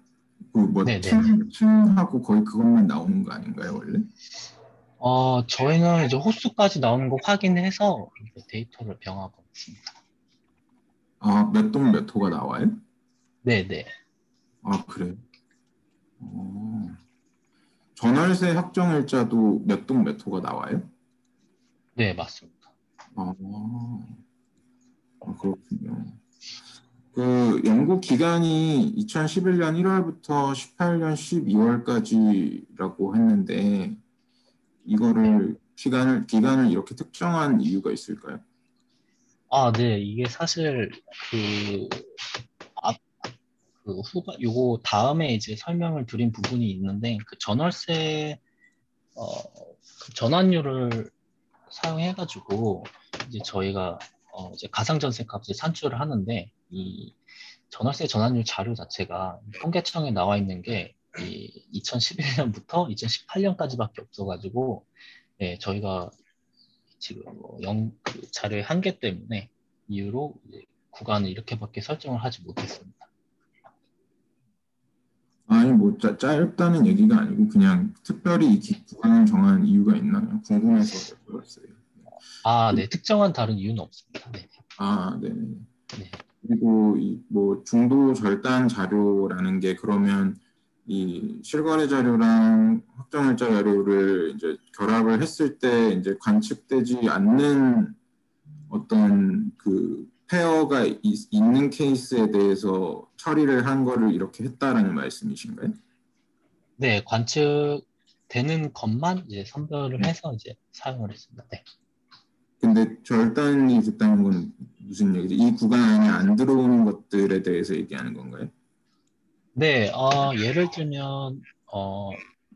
뭐 네, 네. 층하고 거의 그것만 나오는 거 아닌가요, 원래? 저희는 이제 호수까지 나오는 거 확인해서 이제 데이터를 병합하고 있습니다. 아, 몇 동 몇 호가 나와요? 네, 네. 아, 그래요? 전월세 확정일자도 몇 동 몇 호가 나와요? 네, 맞습니다. 그렇군요. 그 연구 기간이 2011년 1월부터 18년 12월까지라고 했는데 이거를 기간을 이렇게 특정한 이유가 있을까요? 아, 네. 이게 사실 요거 다음에 이제 설명을 드린 부분이 있는데 그 전월세 그 전환율을 사용해가지고 이제 저희가 이제 가상전세 값을 산출을 하는데 이 전월세 전환율 자료 자체가 통계청에 나와 있는 게 이 2011년부터 2018년까지밖에 없어가지고 네, 저희가 지금 그 자료의 한계 때문에 이유로 이제 구간을 이렇게밖에 설정을 하지 못했습니다. 아니 뭐 짧다는 얘기가 아니고 그냥 특별히 이 구간을 정한 이유가 있나요? 궁금해서 여쭤봤어요. 아, 네. 특정한 다른 이유는 없습니다. 네. 아, 네. 네. 그리고 이 뭐 중도 절단 자료라는 게 그러면 이 실거래 자료랑 확정일자 자료를 이제 결합을 했을 때 이제 관측되지 않는 어떤 그 페어가 있는 케이스에 대해서 처리를 한 거를 이렇게 했다라는 말씀이신가요? 네, 관측되는 것만 이제 선별을 해서 이제 사용을 했습니다. 네. 근데 절단이 됐다는 건 무슨 얘기죠? 이 구간 안에 안 들어오는 것들에 대해서 얘기하는 건가요? 네, 예를 들면,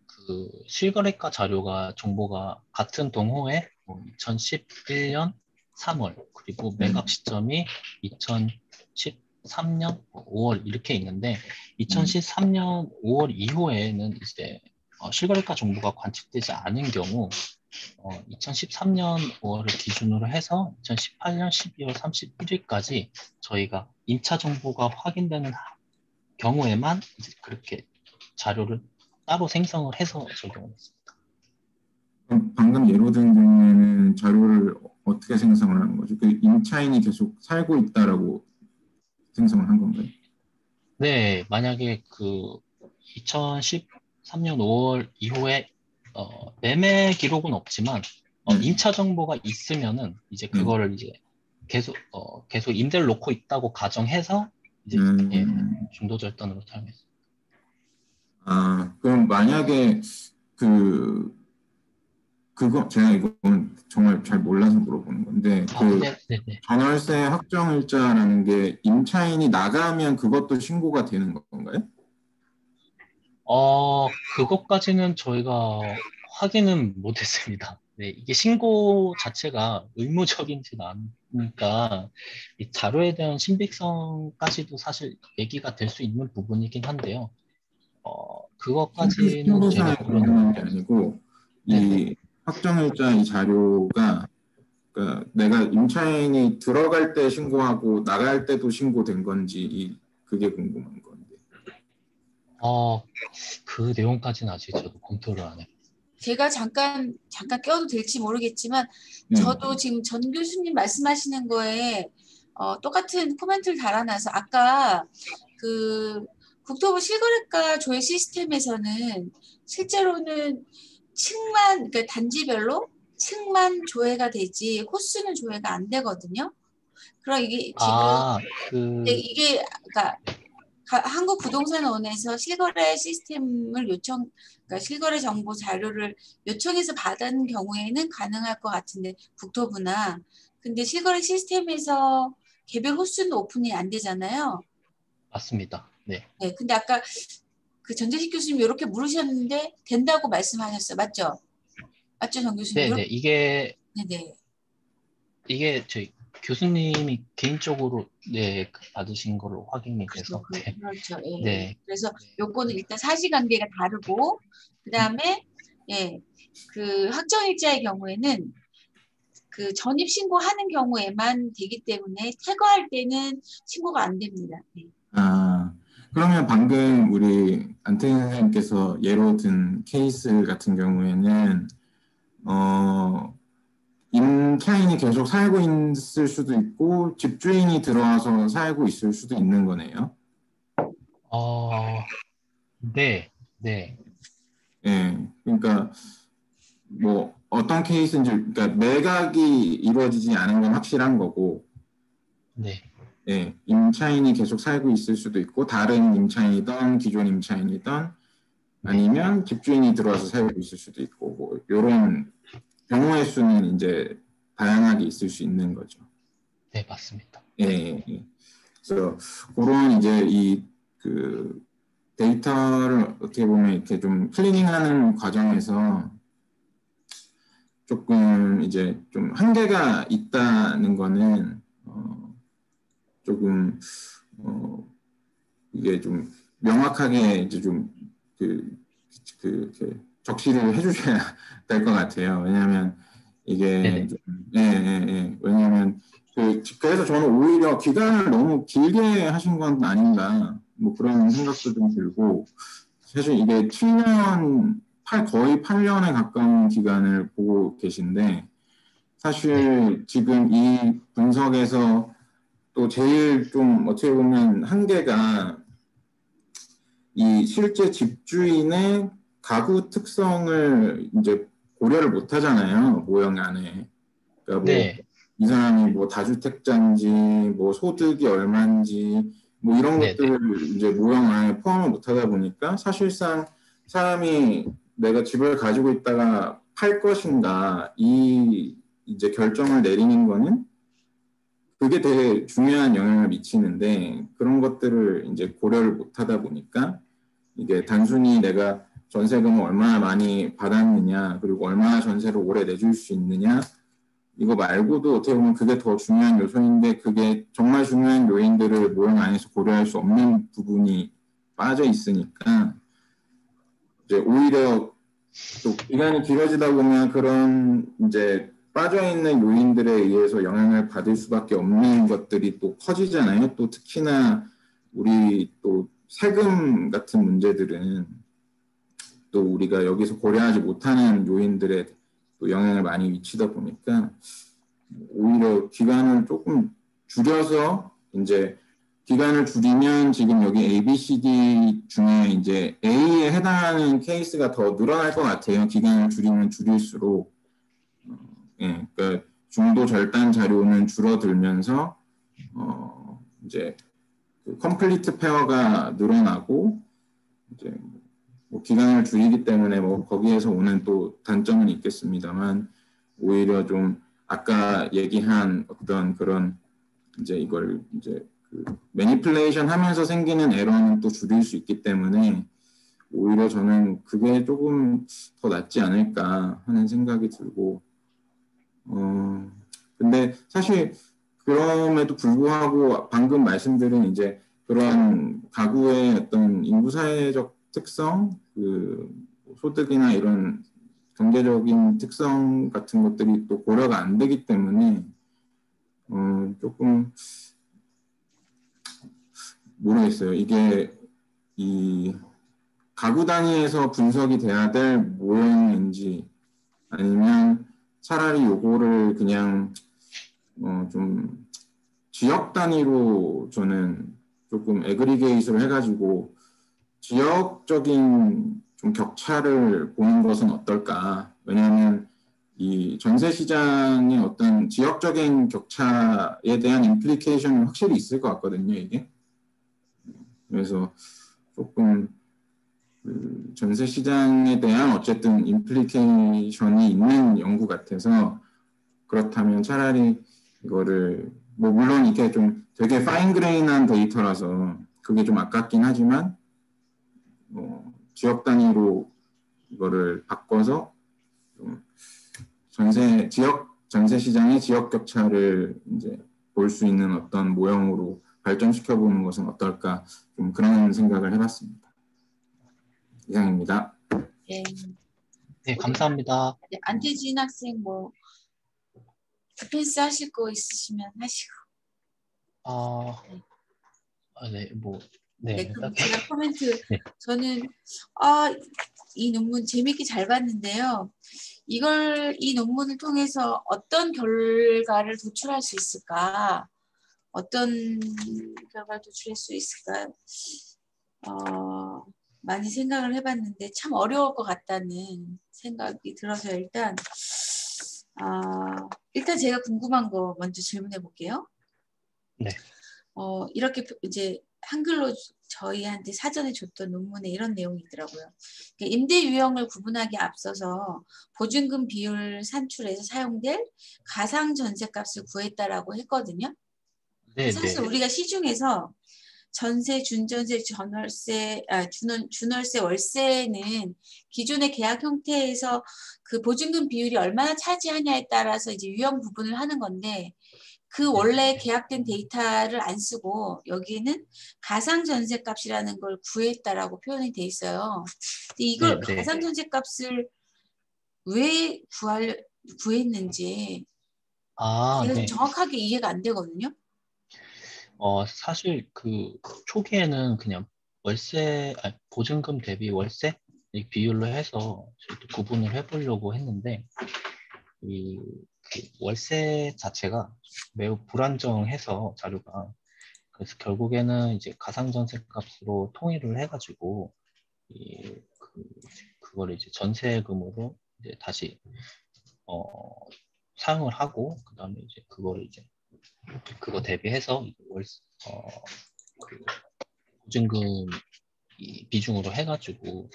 그 실거래가 자료가 정보가 같은 동호회 2011년 3월, 그리고 매각 시점이 2013년 5월 이렇게 있는데, 2013년 5월 이후에는 이제 실거래가 정보가 관측되지 않은 경우, 2013년 5월을 기준으로 해서 2018년 12월 31일까지 저희가 임차 정보가 확인되는 경우에만 이제 그렇게 자료를 따로 생성을 해서 적용을 했습니다. 그럼 방금 예로 든 경우에는 자료를 어떻게 생성을 하는 거죠? 그 임차인이 계속 살고 있다라고 생성을 한 건가요? 네, 만약에 그 2013년 5월 이후에 매매 기록은 없지만 임차 정보가 있으면은 이제 그거를 이제 계속 임대를 놓고 있다고 가정해서 이제 예, 중도 절단으로 사용했습니다. 아, 그럼 만약에 그 그거 제가 이건 정말 잘 몰라서 물어보는 건데 그 네네. 전월세 확정일자라는 게 임차인이 나가면 그것도 신고가 되는 건가요? 그것까지는 저희가 확인은 못했습니다. 네, 이게 신고 자체가 의무적인지는 않으니까 이 자료에 대한 신빙성까지도 사실 얘기가 될 수 있는 부분이긴 한데요. 그것까지는 신고사에 제가 관련된 게 아니고 네네. 이 확정일자 이 자료가 그러니까 내가 임차인이 들어갈 때 신고하고 나갈 때도 신고된 건지 그게 궁금한 건데. 그 내용까지는 아직 저도 검토를 안 해요. 제가 잠깐 껴도 될지 모르겠지만 저도 지금 전 교수님 말씀하시는 거에 똑같은 코멘트를 달아놔서 아까 그 국토부 실거래가 조회 시스템에서는 실제로는 층만 그러니까 단지별로 층만 조회가 되지 호수는 조회가 안 되거든요. 그럼 이게 지금 이게 그러니까 한국부동산원에서 실거래 시스템을 그러니까 실거래 정보 자료를 요청해서 받은 경우에는 가능할 것 같은데 국토부나 근데 실거래 시스템에서 개별 호수는 오픈이 안 되잖아요. 맞습니다. 네. 네, 근데 아까 그 전재식 교수님 이렇게 물으셨는데 된다고 말씀하셨어요, 맞죠? 맞죠, 정 교수님? 네네. 네네. 이게 저희 교수님이 개인적으로 받으신 걸로 확인이 돼서 그렇죠. 예. 네. 그래서 요거는 일단 사실관계가 다르고 그다음에 그 확정일자의 경우에는 그 전입 신고하는 경우에만 되기 때문에 퇴거할 때는 신고가 안 됩니다. 네. 그러면 방금 우리 안태인 선생님께서 예로 든 케이스 같은 경우에는 임차인이 계속 살고 있을 수도 있고 집주인이 들어와서 살고 있을 수도 있는 거네요. 네. 네. 예. 그러니까 뭐 어떤 케이스인지 그러니까 매각이 이루어지지 않은 건 확실한 거고. 네. 예. 임차인이 계속 살고 있을 수도 있고 다른 임차인이든 기존 임차인이든 아니면 집주인이 들어와서 살고 있을 수도 있고 뭐 이런 경우의 수는 이제 다양하게 있을 수 있는 거죠. 네, 맞습니다. 예. 그래서 그런 이제 그 데이터를 어떻게 보면 이렇게 좀 클리닝하는 과정에서 조금 이제 좀 한계가 있다는 거는 조금 이게 좀 명확하게 이제 좀 적시를 해주셔야 될 것 같아요. 왜냐하면 이게 좀, 왜냐하면 그래서 저는 오히려 기간을 너무 길게 하신 건 아닌가 뭐 그런 생각도 좀 들고 사실 이게 7년 거의 8년에 가까운 기간을 보고 계신데 사실 지금 이 분석에서 또 제일 좀 어떻게 보면 한계가 이 실제 집주인의 가구 특성을 이제 고려를 못 하잖아요. 모형 안에. 그러니까 뭐 이 사람이 뭐 다주택자인지 뭐 소득이 얼마인지 뭐 이런 것들을 이제 모형 안에 포함을 못 하다 보니까 사실상 사람이 내가 집을 가지고 있다가 팔 것인가 이제 결정을 내리는 거는 그게 되게 중요한 영향을 미치는데 그런 것들을 이제 고려를 못 하다 보니까 이게 단순히 내가 전세금을 얼마나 많이 받았느냐 그리고 얼마나 전세를 오래 내줄 수 있느냐 이거 말고도 어떻게 보면 그게 더 중요한 요소인데 그게 정말 중요한 요인들을 모형 안에서 고려할 수 없는 부분이 빠져 있으니까 이제 오히려 또 기간이 길어지다 보면 그런 이제 빠져 있는 요인들에 의해서 영향을 받을 수밖에 없는 것들이 또 커지잖아요. 또 특히나 우리 또 세금 같은 문제들은 또 우리가 여기서 고려하지 못하는 요인들에 또 영향을 많이 미치다 보니까 오히려 기간을 조금 줄여서 이제 기간을 줄이면 지금 여기 A, B, C, D 중에 이제 A에 해당하는 케이스가 더 늘어날 것 같아요. 기간을 줄이면 줄일수록 그러니까 중도 절단 자료는 줄어들면서 이제 그 컴플리트 페어가 늘어나고 이제 뭐 기간을 줄이기 때문에 뭐 거기에서 오는 또 단점은 있겠습니다만 오히려 좀 아까 얘기한 어떤 그런 이제 이걸 이제 그 매니플레이션 하면서 생기는 에러는 또 줄일 수 있기 때문에 오히려 저는 그게 조금 더 낫지 않을까 하는 생각이 들고 근데 사실 그럼에도 불구하고 방금 말씀드린 이제 그런 가구의 어떤 인구 사회적 특성, 그 소득이나 이런 경제적인 특성 같은 것들이 또 고려가 안 되기 때문에 조금 모르겠어요. 이게 이 가구 단위에서 분석이 돼야 될 모형인지 아니면 차라리 요거를 그냥 좀 지역 단위로 저는 조금 에그리게이트를 해가지고 지역적인 좀 격차를 보는 것은 어떨까? 왜냐하면 이 전세 시장의 어떤 지역적인 격차에 대한 임플리케이션은 확실히 있을 것 같거든요, 이게. 그래서 조금 그 전세 시장에 대한 어쨌든 임플리케이션이 있는 연구 같아서 그렇다면 차라리 이거를 뭐 물론 이게 좀 되게 파인그레인한 데이터라서 그게 좀 아깝긴 하지만 지역 단위로 이거를 바꿔서 전세 시장의 지역 격차를 이제 볼 수 있는 어떤 모형으로 발전시켜 보는 것은 어떨까 좀 그런 생각을 해봤습니다. 이상입니다. 예. 네, 감사합니다. 안태진 학생 뭐 디펜스 하실 거 있으시면 하시고. 네, 뭐, 네, 네. 그럼 제가 코멘트 네. 저는 이 논문 재밌게 잘 봤는데요. 이 논문을 통해서 어떤 결과를 도출할 수 있을까? 어떤 결과를 도출할 수 있을까? 많이 생각을 해봤는데 참 어려울 것 같다는 생각이 들어서 일단 제가 궁금한 거 먼저 질문해 볼게요. 네. 이렇게 이제 한글로 저희한테 사전에 줬던 논문에 이런 내용이 있더라고요. 임대 유형을 구분하기 앞서서 보증금 비율 산출해서 사용될 가상 전세값을 구했다라고 했거든요. 네, 사실 네. 우리가 시중에서 전세, 준전세, 준월세, 월세는 기존의 계약 형태에서 그 보증금 비율이 얼마나 차지하냐에 따라서 이제 유형 구분을 하는 건데 그 원래 계약된 데이터를 안 쓰고 여기는 가상 전세 값이라는 걸 구했다라고 표현이 돼 있어요. 근데 이걸 네, 네. 가상 전세 값을 왜 구했는지 제가 네. 정확하게 이해가 안 되거든요. 사실 그 초기에는 그냥 보증금 대비 월세 이 비율로 해서 저희도 구분을 해보려고 했는데 그 월세 자체가 매우 불안정해서 자료가 그래서 결국에는 이제 가상전세 값으로 통일을 해가지고 그걸 이제 전세금으로 이제 다시 사용을 하고 그다음에 이제 그거 대비해서 그 보증금 비중으로 해가지고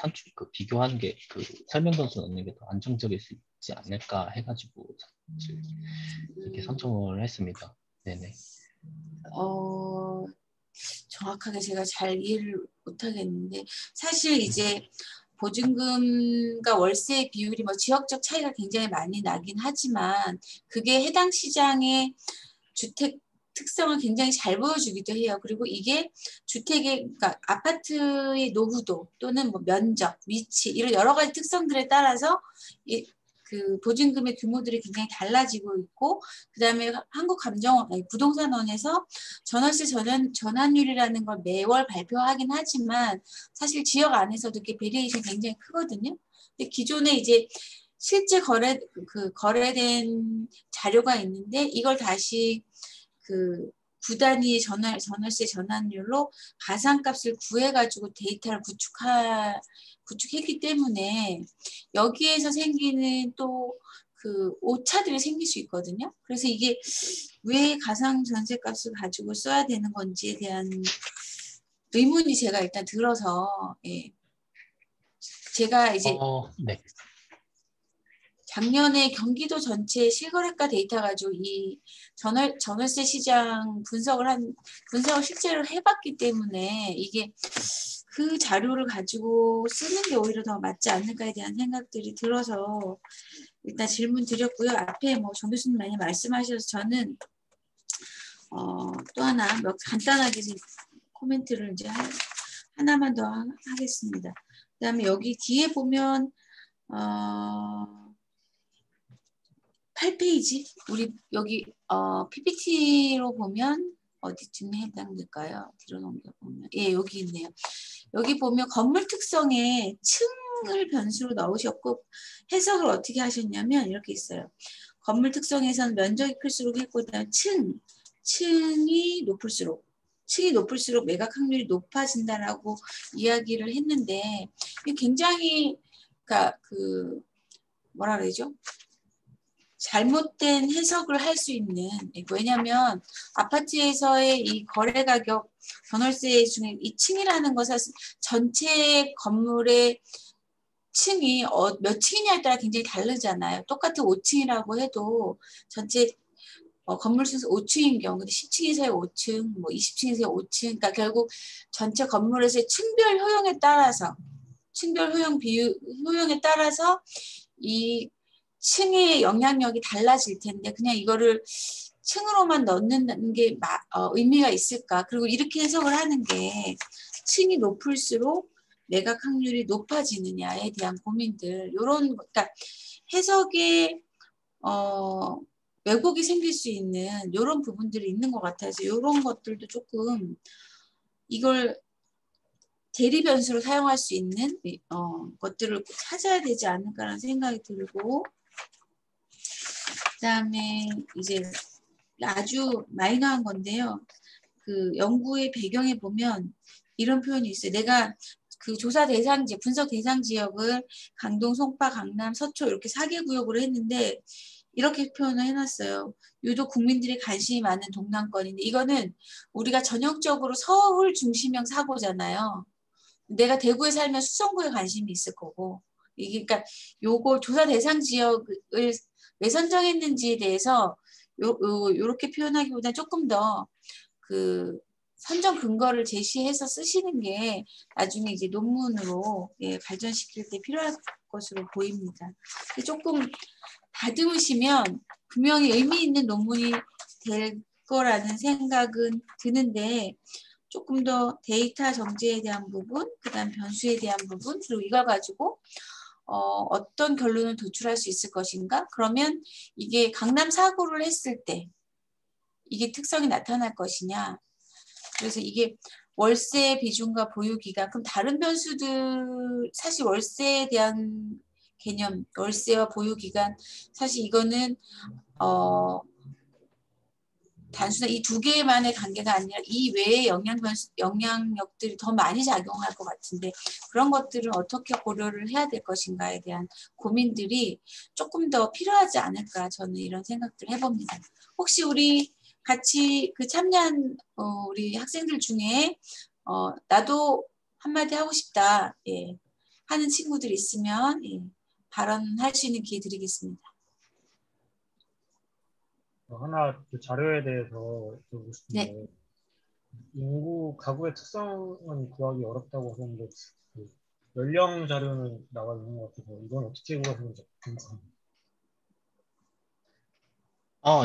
비교하는 게 그 설명 변수 넣는 게 더 안정적일 수 있지 않을까 해가지고 이렇게 선정을 했습니다. 네네. 정확하게 제가 잘 이해를 못하겠는데 사실 이제 보증금과 월세의 비율이 뭐 지역적 차이가 굉장히 많이 나긴 하지만 그게 해당 시장의 주택 특성을 굉장히 잘 보여주기도 해요. 그리고 이게 그러니까 아파트의 노후도 또는 뭐 면적, 위치 이런 여러 가지 특성들에 따라서 그 보증금의 규모들이 굉장히 달라지고 있고 그다음에 부동산원에서 전월세 전환율이라는 걸 매월 발표하긴 하지만 사실 지역 안에서도 이렇게 베리에이션이 굉장히 크거든요. 근데 기존에 이제 실제 거래된 자료가 있는데 이걸 다시 그 구단위 전월세 전환율로 가상값을 구해가지고 데이터를 구축했기 때문에 여기에서 생기는 또 그 오차들이 생길 수 있거든요. 그래서 이게 왜 가상 전세값을 가지고 써야 되는 건지에 대한 의문이 제가 일단 들어서 제가 이제 네. 작년에 경기도 전체 실거래가 데이터 가지고 이 전월세 시장 분석을 실제로 해봤기 때문에 이게 그 자료를 가지고 쓰는 게 오히려 더 맞지 않을까에 대한 생각들이 들어서 일단 질문 드렸고요. 앞에 뭐 정 교수님 많이 말씀하셔서 저는 또 하나 간단하게 코멘트를 이제 하나만 더 하겠습니다. 그다음에 여기 뒤에 보면 8페이지 우리 여기 PPT로 보면 어디쯤에 해당될까요? 뒤로 넘겨보면 예 여기 있네요. 여기 보면 건물 특성에 층을 변수로 넣으셨고 해석을 어떻게 하셨냐면 이렇게 있어요. 건물 특성에서는 면적이 클수록 했고 그다음 층이 높을수록 매각 확률이 높아진다라고 이야기를 했는데 이게 굉장히 그러니까 그 뭐라 그러죠? 잘못된 해석을 할 수 있는 왜냐하면 아파트에서의 이 거래 가격 전월세 중에 이 층이라는 것은 전체 건물의 층이 몇 층이냐에 따라 굉장히 다르잖아요. 똑같은 5층이라고 해도 전체 건물 수에서 5층인 경우, 근데 10층에서의 5층, 뭐 20층에서의 5층, 그러니까 결국 전체 건물에서의 층별 효용에 따라서 효용에 따라서 이 층의 영향력이 달라질 텐데 그냥 이거를 층으로만 넣는 게 의미가 있을까? 그리고 이렇게 해석을 하는 게 층이 높을수록 매각 확률이 높아지느냐에 대한 고민들 이런 그러니까 해석에 왜곡이 생길 수 있는 이런 부분들이 있는 것 같아서 이런 것들도 조금 이걸 대리 변수로 사용할 수 있는 것들을 찾아야 되지 않을까라는 생각이 들고 그다음에 이제 아주 마이너한 건데요. 그 연구의 배경에 보면 이런 표현이 있어요. 내가 그 조사 대상 지역, 분석 대상 지역을 강동, 송파, 강남, 서초 이렇게 4개 구역으로 했는데 이렇게 표현을 해놨어요. 유독 국민들이 관심이 많은 동남권인데 이거는 우리가 전형적으로 서울 중심형 사고잖아요. 내가 대구에 살면 수성구에 관심이 있을 거고 이게 그러니까 요거 조사 대상 지역을 왜 선정했는지에 대해서 요렇게 표현하기보다 조금 더 그 선정 근거를 제시해서 쓰시는 게 나중에 이제 논문으로 발전시킬 때 필요할 것으로 보입니다. 조금 다듬으시면 분명히 의미 있는 논문이 될 거라는 생각은 드는데 조금 더 데이터 정제에 대한 부분, 그다음 변수에 대한 부분, 그리고 이걸 가지고 어떤 결론을 도출할 수 있을 것인가? 그러면 이게 강남 사고를 했을 때 이게 특성이 나타날 것이냐? 그래서 이게 월세 비중과 보유기간, 그럼 다른 변수들 사실 월세에 대한 개념, 월세와 보유기간 사실 이거는 단순한 이 두 개만의 관계가 아니라 이 외의 영향력들이 더 많이 작용할 것 같은데 그런 것들을 어떻게 고려를 해야 될 것인가에 대한 고민들이 조금 더 필요하지 않을까 저는 이런 생각들을 해봅니다. 혹시 우리 같이 그 참여한 우리 학생들 중에 나도 한마디 하고 싶다 하는 친구들 있으면 발언할 수 있는 기회 드리겠습니다. 하나 그 자료에 대해서 여쭤보고 싶은데 네. 인구 가구의 특성은 구하기 어렵다고 하셨는데 그 연령 자료는 나와 있는 것 같아서 이건 어떻게 구하시는지 궁금합니다.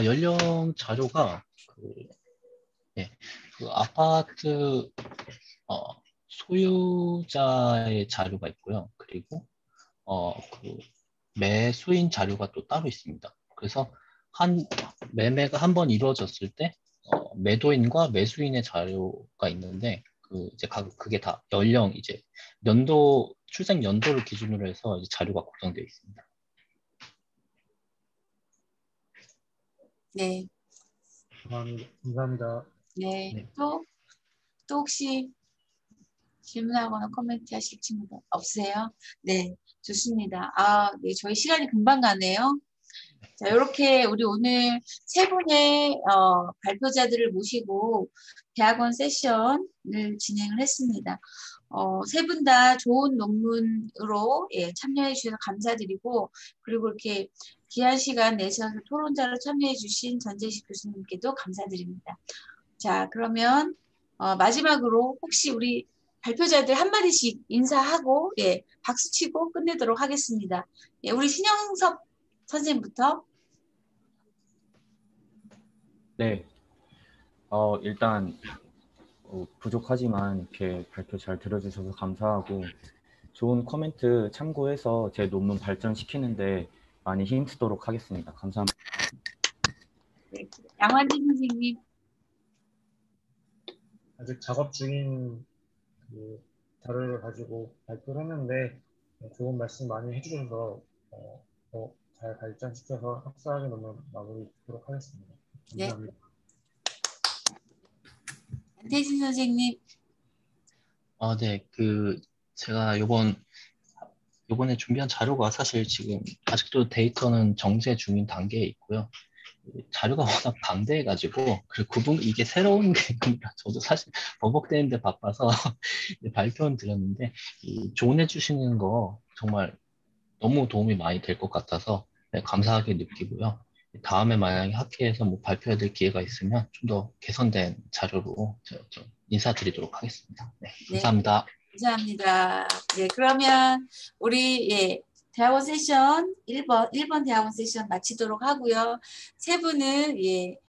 연령 자료가 그 아파트 소유자의 자료가 있고요. 그리고 그 매수인 자료가 또 따로 있습니다. 그래서 매매가 한 번 이루어졌을 때 매도인과 매수인의 자료가 있는데 그게 다 연령 이제 출생 연도를 기준으로 해서 이제 자료가 구성되어 있습니다. 네. 감사합니다. 네. 네. 또 혹시 질문하거나 코멘트 하실 친구들 없으세요? 네, 좋습니다. 네, 저희 시간이 금방 가네요. 자, 이렇게 우리 오늘 세 분의 발표자들을 모시고 대학원 세션을 진행을 했습니다. 세 분 다 좋은 논문으로 예, 참여해 주셔서 감사드리고 그리고 이렇게 귀한 시간 내셔서 토론자로 참여해 주신 전재식 교수님께도 감사드립니다. 자, 그러면 마지막으로 혹시 우리 발표자들 한마디씩 인사하고 예, 박수 치고 끝내도록 하겠습니다. 예, 우리 신영섭 선생님부터. 네. 일단 부족하지만 이렇게 발표 잘 들어주셔서 감사하고 좋은 코멘트 참고해서 제 논문 발전시키는데 많이 힘쓰도록 하겠습니다. 감사합니다. 네, 양환진 선생님. 아직 작업 중인 자료를 가지고 발표를 했는데 좋은 말씀 많이 해주셔서 더 잘 발전시켜서 학사학위 논문 마무리 짓도록 하겠습니다. 감사합니다. 네. 태진 선생님. 네, 제가 요번에 준비한 자료가 사실 지금 아직도 데이터는 정제 중인 단계에 있고요. 자료가 워낙 방대해가지고 그리고 이게 새로운 게 그러니까 저도 사실 버벅대는데 바빠서 발표는 드렸는데 조언해 주시는 거 정말 너무 도움이 많이 될 것 같아서 네, 감사하게 느끼고요. 다음에 만약에 학회에서 뭐 발표해야 될 기회가 있으면 좀 더 개선된 자료로 좀 인사드리도록 하겠습니다. 네, 감사합니다. 네, 감사합니다. 네, 그러면 우리 예, 대학원 세션 1번 대학원 세션 마치도록 하고요. 세 분은 예,